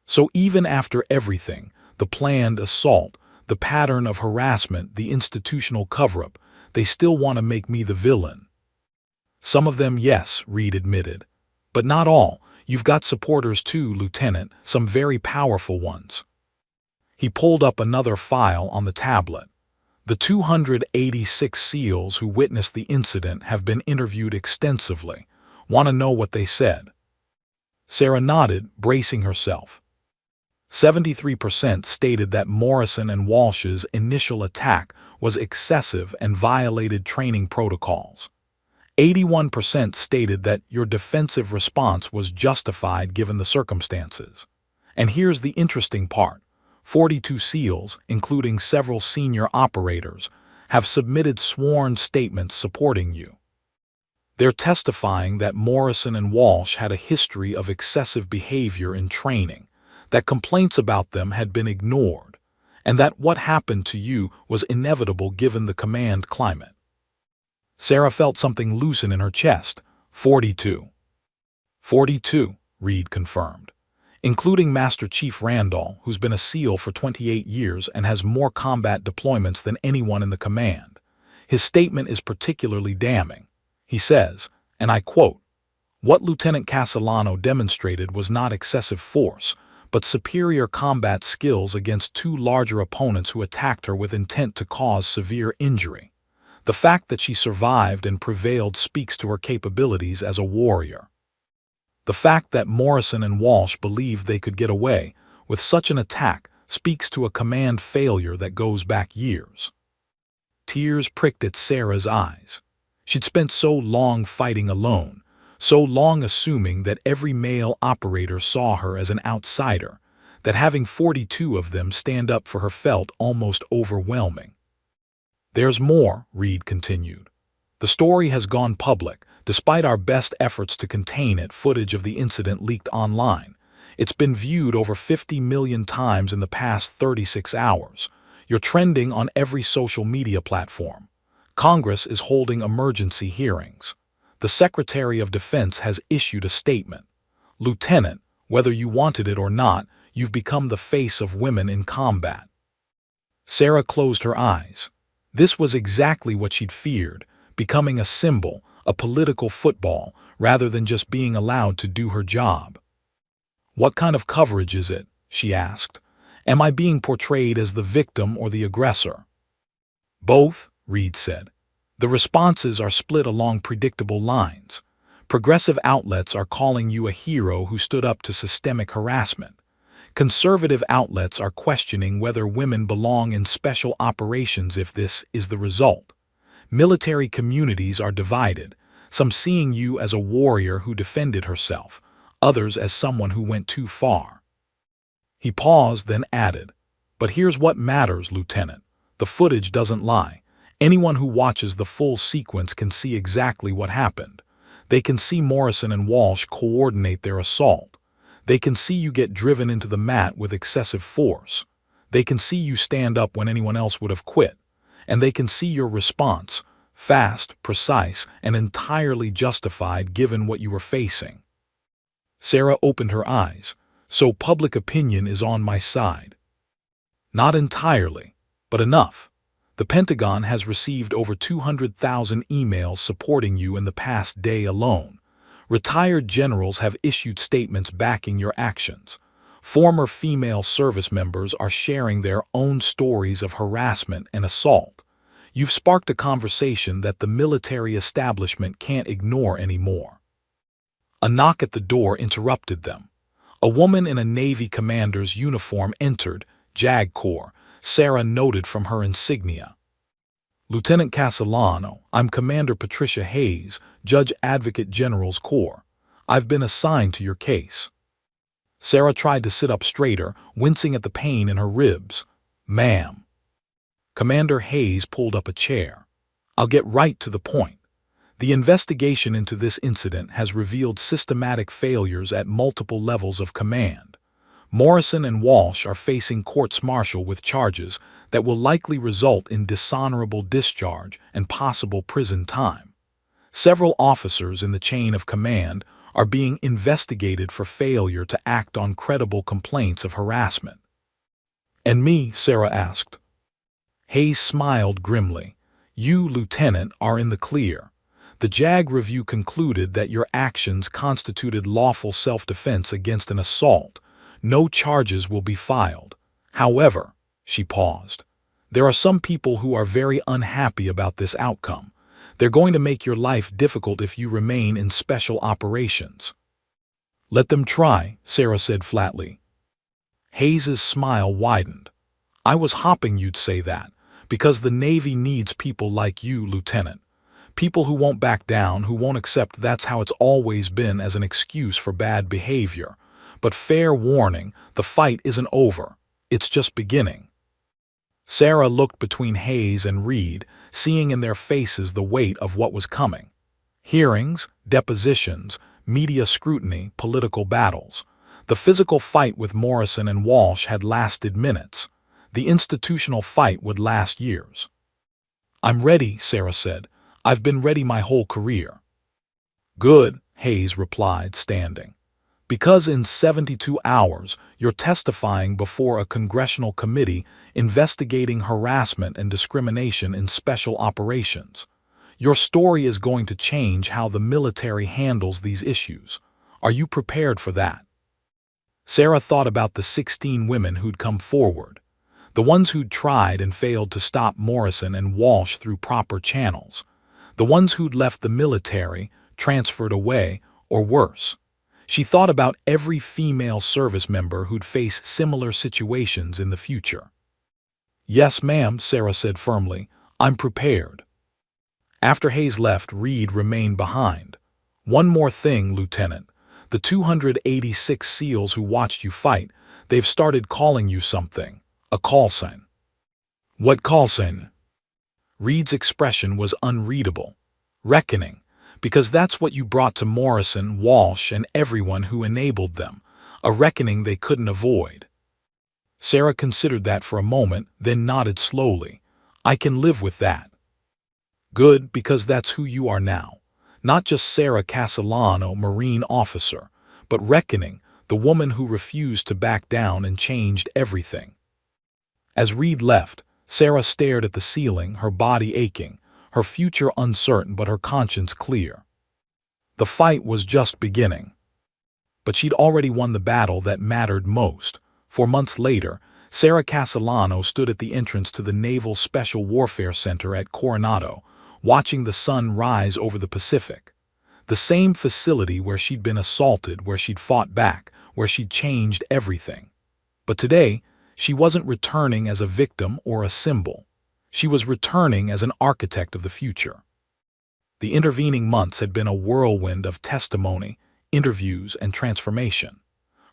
So even after everything, the planned assault, the pattern of harassment, the institutional cover-up. They still want to make me the villain. Some of them, yes, Reed admitted. But not all. You've got supporters too, Lieutenant, some very powerful ones. He pulled up another file on the tablet. The 286 SEALs who witnessed the incident have been interviewed extensively. Want to know what they said? Sarah nodded, bracing herself. 73% stated that Morrison and Walsh's initial attack was excessive and violated training protocols. 81% stated that your defensive response was justified given the circumstances. And here's the interesting part. 42 SEALs, including several senior operators, have submitted sworn statements supporting you. They're testifying that Morrison and Walsh had a history of excessive behavior in training, that complaints about them had been ignored, and that what happened to you was inevitable given the command climate. Sarah felt something loosen in her chest. 42. 42, Reed confirmed, including Master Chief Randall, who's been a SEAL for 28 years and has more combat deployments than anyone in the command. His statement is particularly damning. He says, and I quote, "What Lieutenant Castellano demonstrated was not excessive force, but superior combat skills against two larger opponents who attacked her with intent to cause severe injury. The fact that she survived and prevailed speaks to her capabilities as a warrior. The fact that Morrison and Walsh believed they could get away with such an attack speaks to a command failure that goes back years." Tears pricked at Sarah's eyes. She'd spent so long fighting alone, so long assuming that every male operator saw her as an outsider, that having 42 of them stand up for her felt almost overwhelming. "There's more," Reed continued. "The story has gone public. Despite our best efforts to contain it, footage of the incident leaked online. It's been viewed over 50 million times in the past 36 hours. You're trending on every social media platform. Congress is holding emergency hearings. The Secretary of Defense has issued a statement. Lieutenant, whether you wanted it or not, you've become the face of women in combat." Sarah closed her eyes. This was exactly what she'd feared, becoming a symbol, a political football, rather than just being allowed to do her job. "What kind of coverage is it?" she asked. "Am I being portrayed as the victim or the aggressor?" "Both," Reed said. "The responses are split along predictable lines. Progressive outlets are calling you a hero who stood up to systemic harassment. Conservative outlets are questioning whether women belong in special operations if this is the result. Military communities are divided, some seeing you as a warrior who defended herself, others as someone who went too far." He paused, then added, "But here's what matters, Lieutenant. The footage doesn't lie. Anyone who watches the full sequence can see exactly what happened. They can see Morrison and Walsh coordinate their assault. They can see you get driven into the mat with excessive force. They can see you stand up when anyone else would have quit. And they can see your response, fast, precise, and entirely justified given what you were facing." Sarah opened her eyes. "So public opinion is on my side?" "Not entirely, but enough. The Pentagon has received over 200,000 emails supporting you in the past day alone. Retired generals have issued statements backing your actions. Former female service members are sharing their own stories of harassment and assault. You've sparked a conversation that the military establishment can't ignore anymore." A knock at the door interrupted them. A woman in a Navy commander's uniform entered, JAG Corps, Sarah noted from her insignia. "Lieutenant Castellano, I'm Commander Patricia Hayes, Judge Advocate General's Corps. I've been assigned to your case." Sarah tried to sit up straighter, wincing at the pain in her ribs. "Ma'am." Commander Hayes pulled up a chair. "I'll get right to the point. The investigation into this incident has revealed systematic failures at multiple levels of command. Morrison and Walsh are facing courts-martial with charges that will likely result in dishonorable discharge and possible prison time. Several officers in the chain of command are being investigated for failure to act on credible complaints of harassment." "And me?" Sarah asked. Hayes smiled grimly. You, Lieutenant, are in the clear. The JAG review concluded that your actions constituted lawful self-defense against an assault. No charges will be filed. However, she paused, there are some people who are very unhappy about this outcome. They're going to make your life difficult if you remain in special operations. Let them try, Sarah said flatly. Hayes's smile widened. I was hoping you'd say that, because the Navy needs people like you, Lieutenant. People who won't back down, who won't accept that's how it's always been as an excuse for bad behavior. But fair warning, the fight isn't over. It's just beginning. Sarah looked between Hayes and Reed, seeing in their faces the weight of what was coming. Hearings, depositions, media scrutiny, political battles. The physical fight with Morrison and Walsh had lasted minutes. The institutional fight would last years. I'm ready, Sarah said. I've been ready my whole career. Good, Hayes replied, standing. Because in 72 hours, you're testifying before a congressional committee investigating harassment and discrimination in special operations. Your story is going to change how the military handles these issues. Are you prepared for that? Sarah thought about the 16 women who'd come forward, the ones who'd tried and failed to stop Morrison and Walsh through proper channels, the ones who'd left the military, transferred away, or worse. She thought about every female service member who'd face similar situations in the future. Yes, ma'am, Sarah said firmly. I'm prepared. After Hayes left, Reed remained behind. One more thing, Lieutenant. The 286 SEALs who watched you fight, they've started calling you something. A call sign. What call sign? Reed's expression was unreadable. Reckoning. Because that's what you brought to Morrison, Walsh, and everyone who enabled them. A reckoning they couldn't avoid. Sarah considered that for a moment, then nodded slowly. I can live with that. Good, because that's who you are now. Not just Sarah Castellano, Marine officer, but Reckoning, the woman who refused to back down and changed everything. As Reed left, Sarah stared at the ceiling, her body aching, her future uncertain but her conscience clear. The fight was just beginning. But she'd already won the battle that mattered most. 4 months later, Sarah Castellano stood at the entrance to the Naval Special Warfare Center at Coronado, watching the sun rise over the Pacific. The same facility where she'd been assaulted, where she'd fought back, where she'd changed everything. But today, she wasn't returning as a victim or a symbol. She was returning as an architect of the future. The intervening months had been a whirlwind of testimony, interviews, and transformation.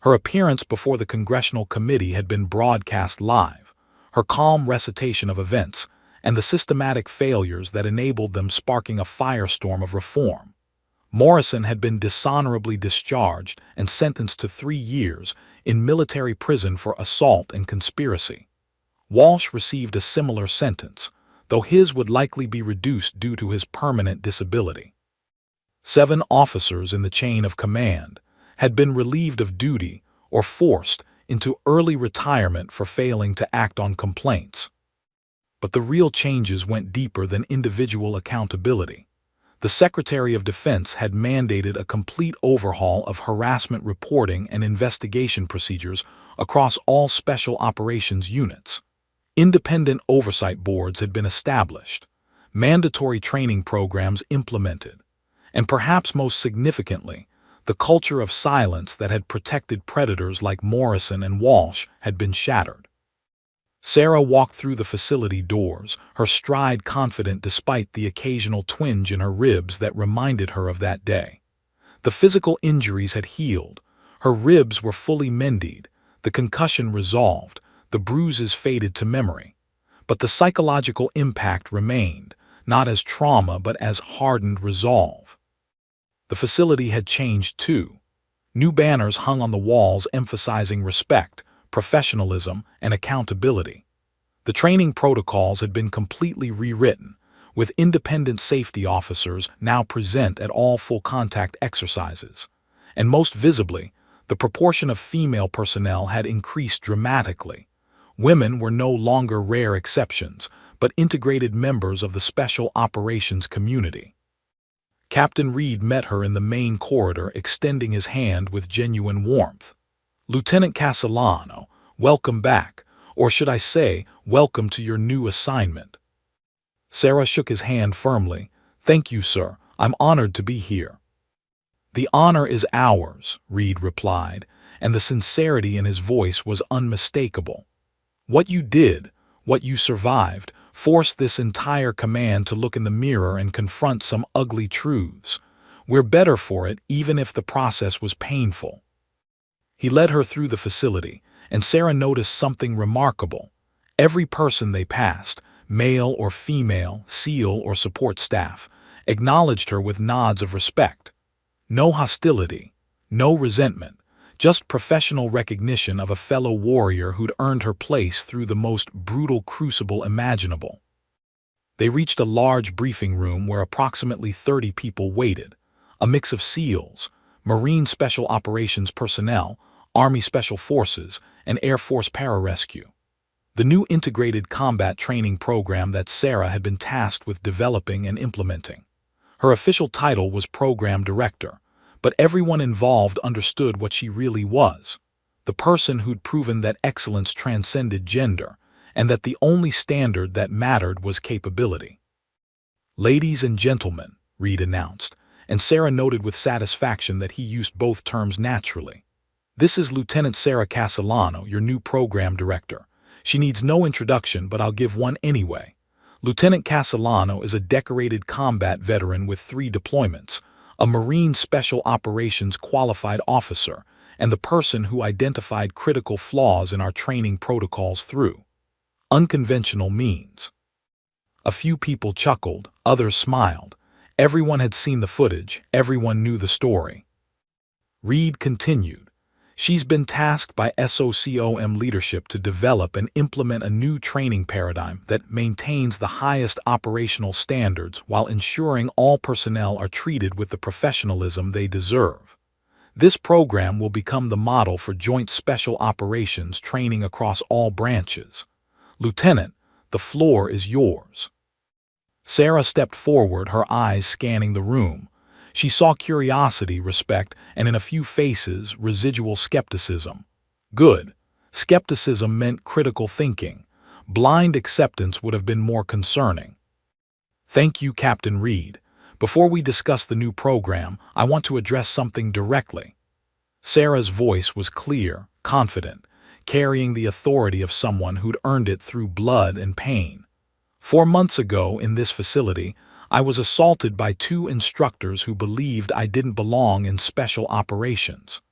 Her appearance before the congressional committee had been broadcast live, her calm recitation of events, and the systematic failures that enabled them sparking a firestorm of reform. Morrison had been dishonorably discharged and sentenced to 3 years in military prison for assault and conspiracy. Walsh received a similar sentence, though his would likely be reduced due to his permanent disability. 7 officers in the chain of command had been relieved of duty or forced into early retirement for failing to act on complaints. But the real changes went deeper than individual accountability. The Secretary of Defense had mandated a complete overhaul of harassment reporting and investigation procedures across all special operations units. Independent oversight boards had been established, mandatory training programs implemented, and perhaps most significantly, the culture of silence that had protected predators like Morrison and Walsh had been shattered. Sarah walked through the facility doors, her stride confident despite the occasional twinge in her ribs that reminded her of that day. The physical injuries had healed, her ribs were fully mended, the concussion resolved, the bruises faded to memory. But the psychological impact remained, not as trauma but as hardened resolve. The facility had changed too. New banners hung on the walls emphasizing respect, professionalism, and accountability. The training protocols had been completely rewritten, with independent safety officers now present at all full-contact exercises. And most visibly, the proportion of female personnel had increased dramatically. Women were no longer rare exceptions, but integrated members of the Special Operations community. Captain Reed met her in the main corridor, extending his hand with genuine warmth. "Lieutenant Castellano, welcome back, or should I say, welcome to your new assignment." Sarah shook his hand firmly. "Thank you, sir. I'm honored to be here." "The honor is ours," Reed replied, and the sincerity in his voice was unmistakable. "What you did, what you survived, forced this entire command to look in the mirror and confront some ugly truths. We're better for it, even if the process was painful." He led her through the facility, and Sarah noticed something remarkable. Every person they passed, male or female, SEAL or support staff, acknowledged her with nods of respect. No hostility, no resentment, just professional recognition of a fellow warrior who'd earned her place through the most brutal crucible imaginable. They reached a large briefing room where approximately 30 people waited, a mix of SEALs, Marine Special Operations personnel, Army Special Forces, and Air Force Pararescue. The new integrated combat training program that Sarah had been tasked with developing and implementing. Her official title was Program Director, but everyone involved understood what she really was: the person who'd proven that excellence transcended gender, and that the only standard that mattered was capability. "Ladies and gentlemen," Reed announced, and Sarah noted with satisfaction that he used both terms naturally. "This is Lieutenant Sarah Castellano, your new Program Director. She needs no introduction, but I'll give one anyway. Lieutenant Castellano is a decorated combat veteran with 3 deployments, a Marine Special Operations qualified officer, and the person who identified critical flaws in our training protocols through unconventional means." A few people chuckled, others smiled. Everyone had seen the footage, everyone knew the story. Reed continued, "She's been tasked by SOCOM leadership to develop and implement a new training paradigm that maintains the highest operational standards while ensuring all personnel are treated with the professionalism they deserve. This program will become the model for joint special operations training across all branches. Lieutenant, the floor is yours." Sarah stepped forward, her eyes scanning the room. She saw curiosity, respect, and in a few faces, residual skepticism. Good. Skepticism meant critical thinking. Blind acceptance would have been more concerning. "Thank you, Captain Reed. Before we discuss the new program, I want to address something directly." Sarah's voice was clear, confident, carrying the authority of someone who'd earned it through blood and pain. 4 months ago, in this facility, I was assaulted by 2 instructors who believed I didn't belong in special operations.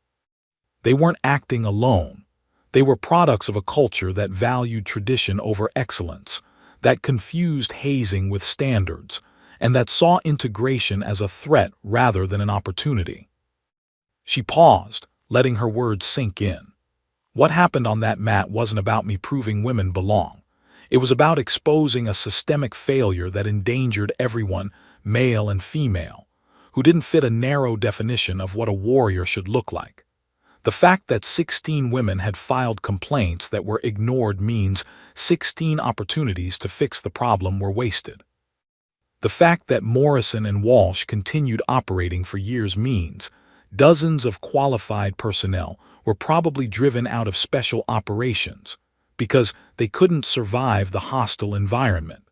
They weren't acting alone. They were products of a culture that valued tradition over excellence, that confused hazing with standards, and that saw integration as a threat rather than an opportunity. She paused, letting her words sink in. What happened on that mat wasn't about me proving women belong. It was about exposing a systemic failure that endangered everyone, male and female, who didn't fit a narrow definition of what a warrior should look like. The fact that 16 women had filed complaints that were ignored means 16 opportunities to fix the problem were wasted. The fact that Morrison and Walsh continued operating for years means dozens of qualified personnel were probably driven out of special operations because they couldn't survive the hostile environment.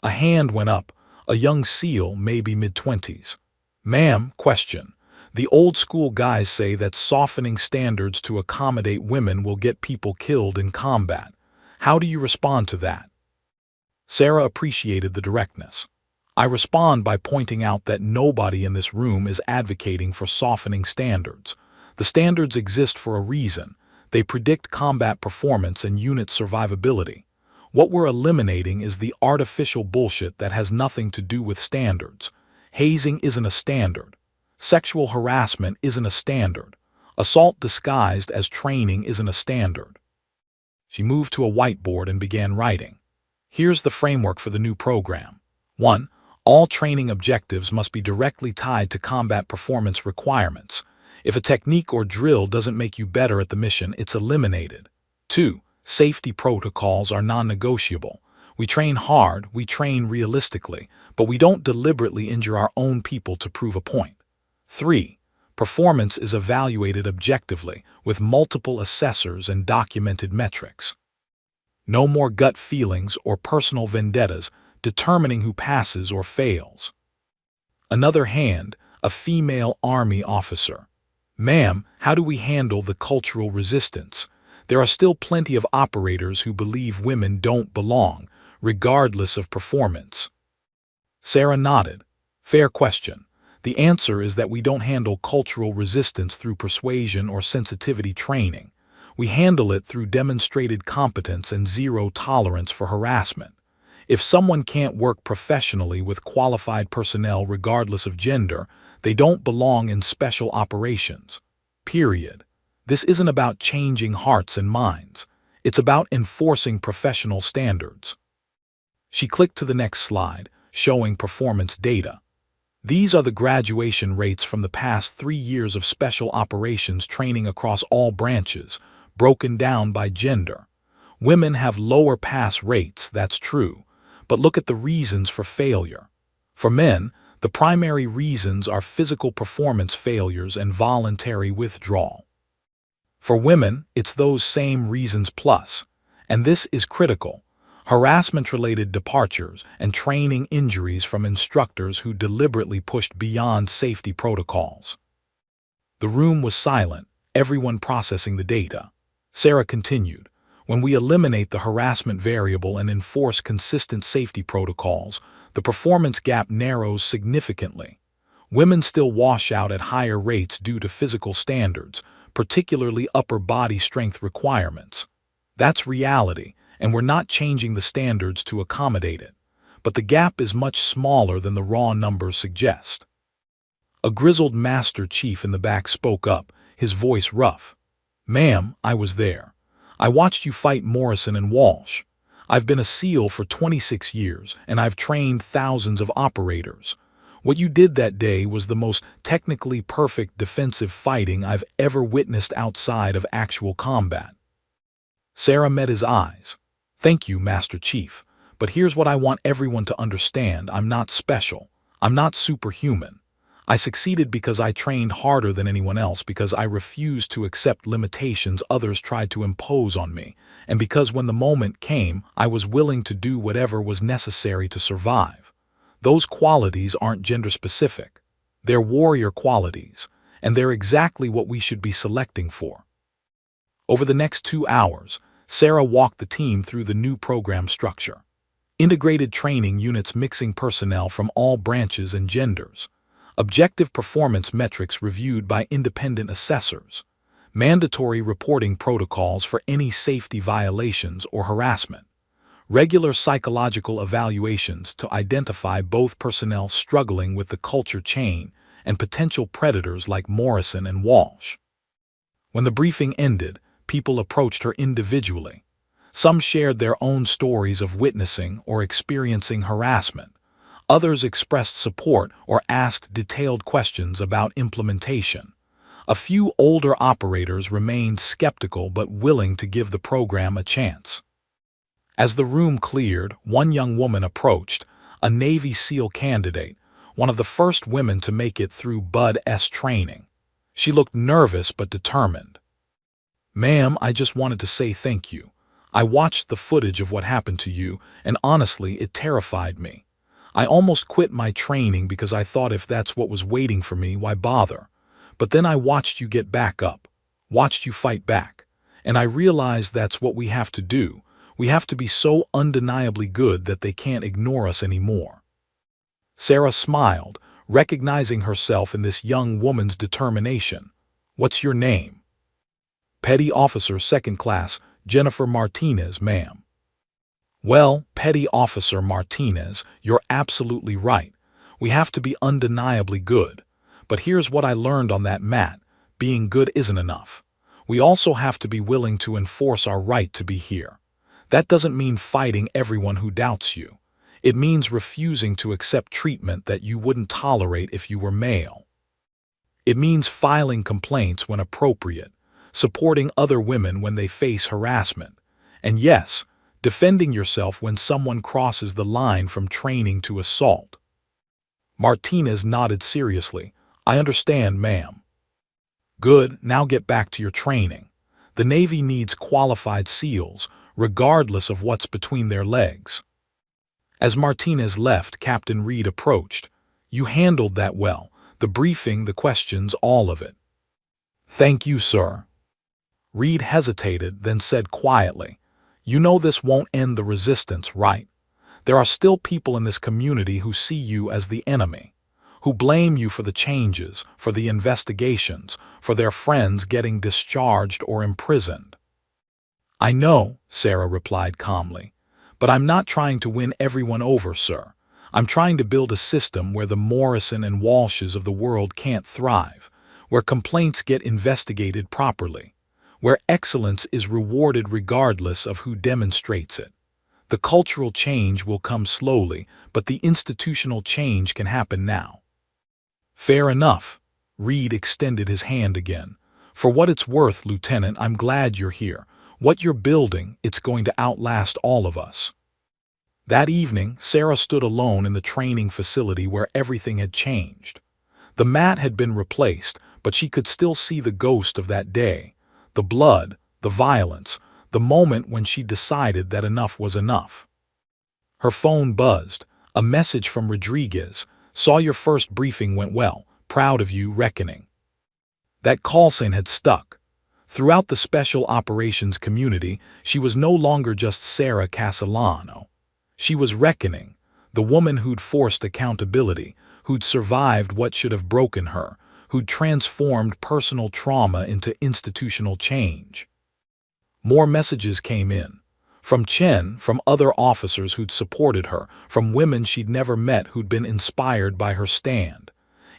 A hand went up, a young SEAL, maybe mid-20s. "Ma'am, question. The old school guys say that softening standards to accommodate women will get people killed in combat. How do you respond to that?" Sarah appreciated the directness. "I respond by pointing out that nobody in this room is advocating for softening standards. The standards exist for a reason. They predict combat performance and unit survivability. What we're eliminating is the artificial bullshit that has nothing to do with standards. Hazing isn't a standard. Sexual harassment isn't a standard. Assault disguised as training isn't a standard." She moved to a whiteboard and began writing. "Here's the framework for the new program. 1. All training objectives must be directly tied to combat performance requirements. If a technique or drill doesn't make you better at the mission, it's eliminated. 2. Safety protocols are non-negotiable. We train hard, we train realistically, but we don't deliberately injure our own people to prove a point. 3. Performance is evaluated objectively, with multiple assessors and documented metrics. No more gut feelings or personal vendettas determining who passes or fails. Another hand, a female army officer. Ma'am, how do we handle the cultural resistance? There are still plenty of operators who believe women don't belong, regardless of performance. Sarah nodded. Fair question. The answer is that we don't handle cultural resistance through persuasion or sensitivity training. We handle it through demonstrated competence and zero tolerance for harassment. If someone can't work professionally with qualified personnel regardless of gender, they don't belong in special operations. Period. This isn't about changing hearts and minds. It's about enforcing professional standards. She clicked to the next slide, showing performance data. These are the graduation rates from the past 3 years of special operations training across all branches, broken down by gender. Women have lower pass rates, that's true, but look at the reasons for failure. For men, the primary reasons are physical performance failures and voluntary withdrawal. For women, it's those same reasons plus, and this is critical. Harassment-related departures and training injuries from instructors who deliberately pushed beyond safety protocols. The room was silent, everyone processing the data. Sarah continued, when we eliminate the harassment variable and enforce consistent safety protocols, the performance gap narrows significantly. Women still wash out at higher rates due to physical standards, particularly upper body strength requirements. That's reality, and we're not changing the standards to accommodate it. But the gap is much smaller than the raw numbers suggest. A grizzled master chief in the back spoke up, his voice rough. Ma'am, I was there. I watched you fight Morrison and Walsh. I've been a SEAL for 26 years, and I've trained thousands of operators. What you did that day was the most technically perfect defensive fighting I've ever witnessed outside of actual combat. Sarah met his eyes. Thank you, Master Chief, but here's what I want everyone to understand. I'm not special. I'm not superhuman. I succeeded because I trained harder than anyone else, because I refused to accept limitations others tried to impose on me, and because when the moment came, I was willing to do whatever was necessary to survive. Those qualities aren't gender-specific. They're warrior qualities, and they're exactly what we should be selecting for. Over the next 2 hours, Sarah walked the team through the new program structure. Integrated training units mixing personnel from all branches and genders. Objective performance metrics reviewed by independent assessors. Mandatory reporting protocols for any safety violations or harassment. Regular psychological evaluations to identify both personnel struggling with the culture chain and potential predators like Morrison and Walsh. When the briefing ended, people approached her individually. Some shared their own stories of witnessing or experiencing harassment. Others expressed support or asked detailed questions about implementation. A few older operators remained skeptical but willing to give the program a chance. As the room cleared, one young woman approached, a Navy SEAL candidate, one of the first women to make it through BUD-S training. She looked nervous but determined. Ma'am, I just wanted to say thank you. I watched the footage of what happened to you, and honestly, it terrified me. I almost quit my training because I thought if that's what was waiting for me, why bother? But then I watched you get back up, watched you fight back, and I realized that's what we have to do. We have to be so undeniably good that they can't ignore us anymore. Sarah smiled, recognizing herself in this young woman's determination. What's your name? Petty Officer 2nd Class, Jennifer Martinez, ma'am. Well, Petty Officer Martinez, you're absolutely right. We have to be undeniably good. But here's what I learned on that mat. Being good isn't enough. We also have to be willing to enforce our right to be here. That doesn't mean fighting everyone who doubts you. It means refusing to accept treatment that you wouldn't tolerate if you were male. It means filing complaints when appropriate, supporting other women when they face harassment, and yes, defending yourself when someone crosses the line from training to assault. Martinez nodded seriously. I understand, ma'am. Good, now get back to your training. The Navy needs qualified SEALs, regardless of what's between their legs. As Martinez left, Captain Reed approached. You handled that well. The briefing, the questions, all of it. Thank you, sir. Reed hesitated, then said quietly, You know this won't end the resistance, right? There are still people in this community who see you as the enemy, who blame you for the changes, for the investigations, for their friends getting discharged or imprisoned. I know, Sarah replied calmly, but I'm not trying to win everyone over, sir. I'm trying to build a system where the Morrison and Walshes of the world can't thrive, where complaints get investigated properly, where excellence is rewarded regardless of who demonstrates it. The cultural change will come slowly, but the institutional change can happen now. Fair enough. Reed extended his hand again. For what it's worth, Lieutenant, I'm glad you're here. What you're building, it's going to outlast all of us. That evening, Sarah stood alone in the training facility where everything had changed. The mat had been replaced, but she could still see the ghost of that day. The blood, the violence, the moment when she decided that enough was enough. Her phone buzzed. A message from Rodriguez. Saw your first briefing went well. Proud of you, reckoning. That call sign had stuck. Throughout the special operations community, she was no longer just Sarah Castellano. She was reckoning, the woman who'd forced accountability, who'd survived what should have broken her, who'd transformed personal trauma into institutional change. More messages came in. From Chen, from other officers who'd supported her, from women she'd never met who'd been inspired by her stand.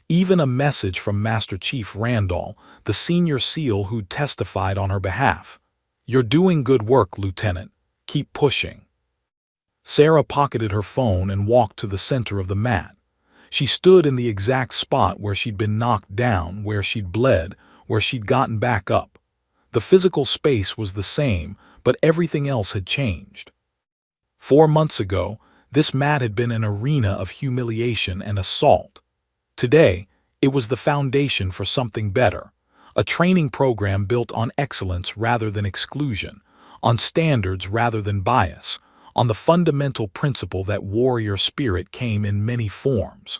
Even a message from Master Chief Randall, the senior SEAL who'd testified on her behalf. You're doing good work, Lieutenant. Keep pushing. Sarah pocketed her phone and walked to the center of the mat. She stood in the exact spot where she'd been knocked down, where she'd bled, where she'd gotten back up. The physical space was the same, but everything else had changed. 4 months ago, this mat had been an arena of humiliation and assault. Today, it was the foundation for something better, a training program built on excellence rather than exclusion, on standards rather than bias, on the fundamental principle that warrior spirit came in many forms.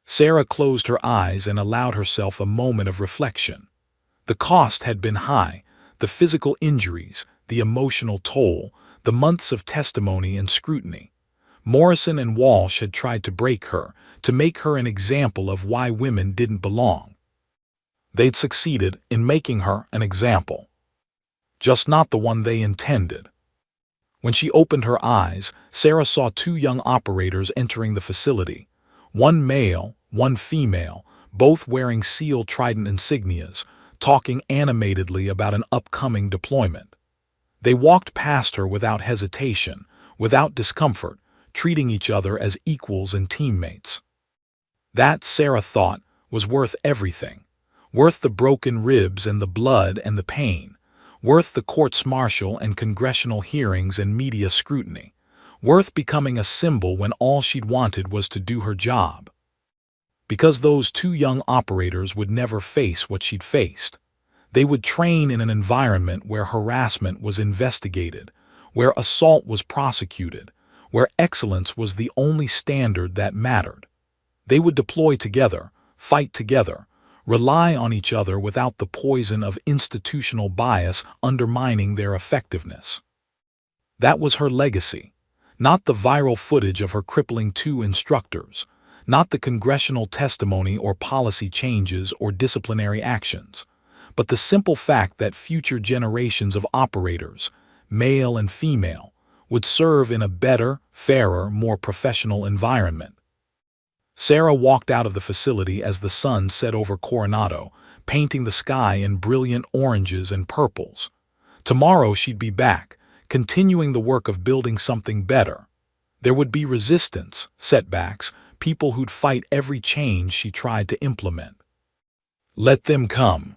Sarah closed her eyes and allowed herself a moment of reflection. The cost had been high, the physical injuries, the emotional toll, the months of testimony and scrutiny. Morrison and Walsh had tried to break her, to make her an example of why women didn't belong. They'd succeeded in making her an example. Just not the one they intended. When she opened her eyes, Sarah saw 2 young operators entering the facility. One male, one female, both wearing SEAL Trident insignias, talking animatedly about an upcoming deployment. They walked past her without hesitation, without discomfort, treating each other as equals and teammates. That, Sarah thought, was worth everything. Worth the broken ribs and the blood and the pain. Worth the courts-martial and congressional hearings and media scrutiny. Worth becoming a symbol when all she'd wanted was to do her job. Because those 2 young operators would never face what she'd faced. They would train in an environment where harassment was investigated, where assault was prosecuted, where excellence was the only standard that mattered. They would deploy together, fight together, rely on each other without the poison of institutional bias undermining their effectiveness. That was her legacy, not the viral footage of her crippling 2 instructors, not the congressional testimony or policy changes or disciplinary actions, but the simple fact that future generations of operators, male and female, would serve in a better, fairer, more professional environment. Sarah walked out of the facility as the sun set over Coronado, painting the sky in brilliant oranges and purples. Tomorrow she'd be back, continuing the work of building something better. There would be resistance, setbacks, people who'd fight every change she tried to implement. Let them come.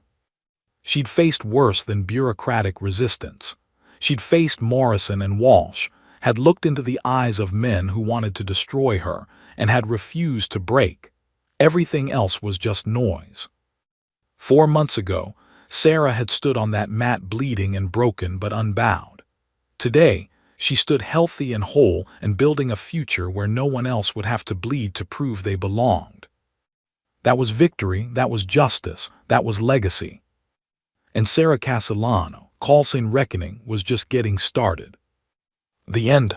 She'd faced worse than bureaucratic resistance. She'd faced Morrison and Walsh, had looked into the eyes of men who wanted to destroy her, and had refused to break. Everything else was just noise. 4 months ago, Sarah had stood on that mat bleeding and broken but unbowed. Today, she stood healthy and whole and building a future where no one else would have to bleed to prove they belonged. That was victory, that was justice, that was legacy. And Sarah Castellano, Call Scene Reckoning, was just getting started. The end.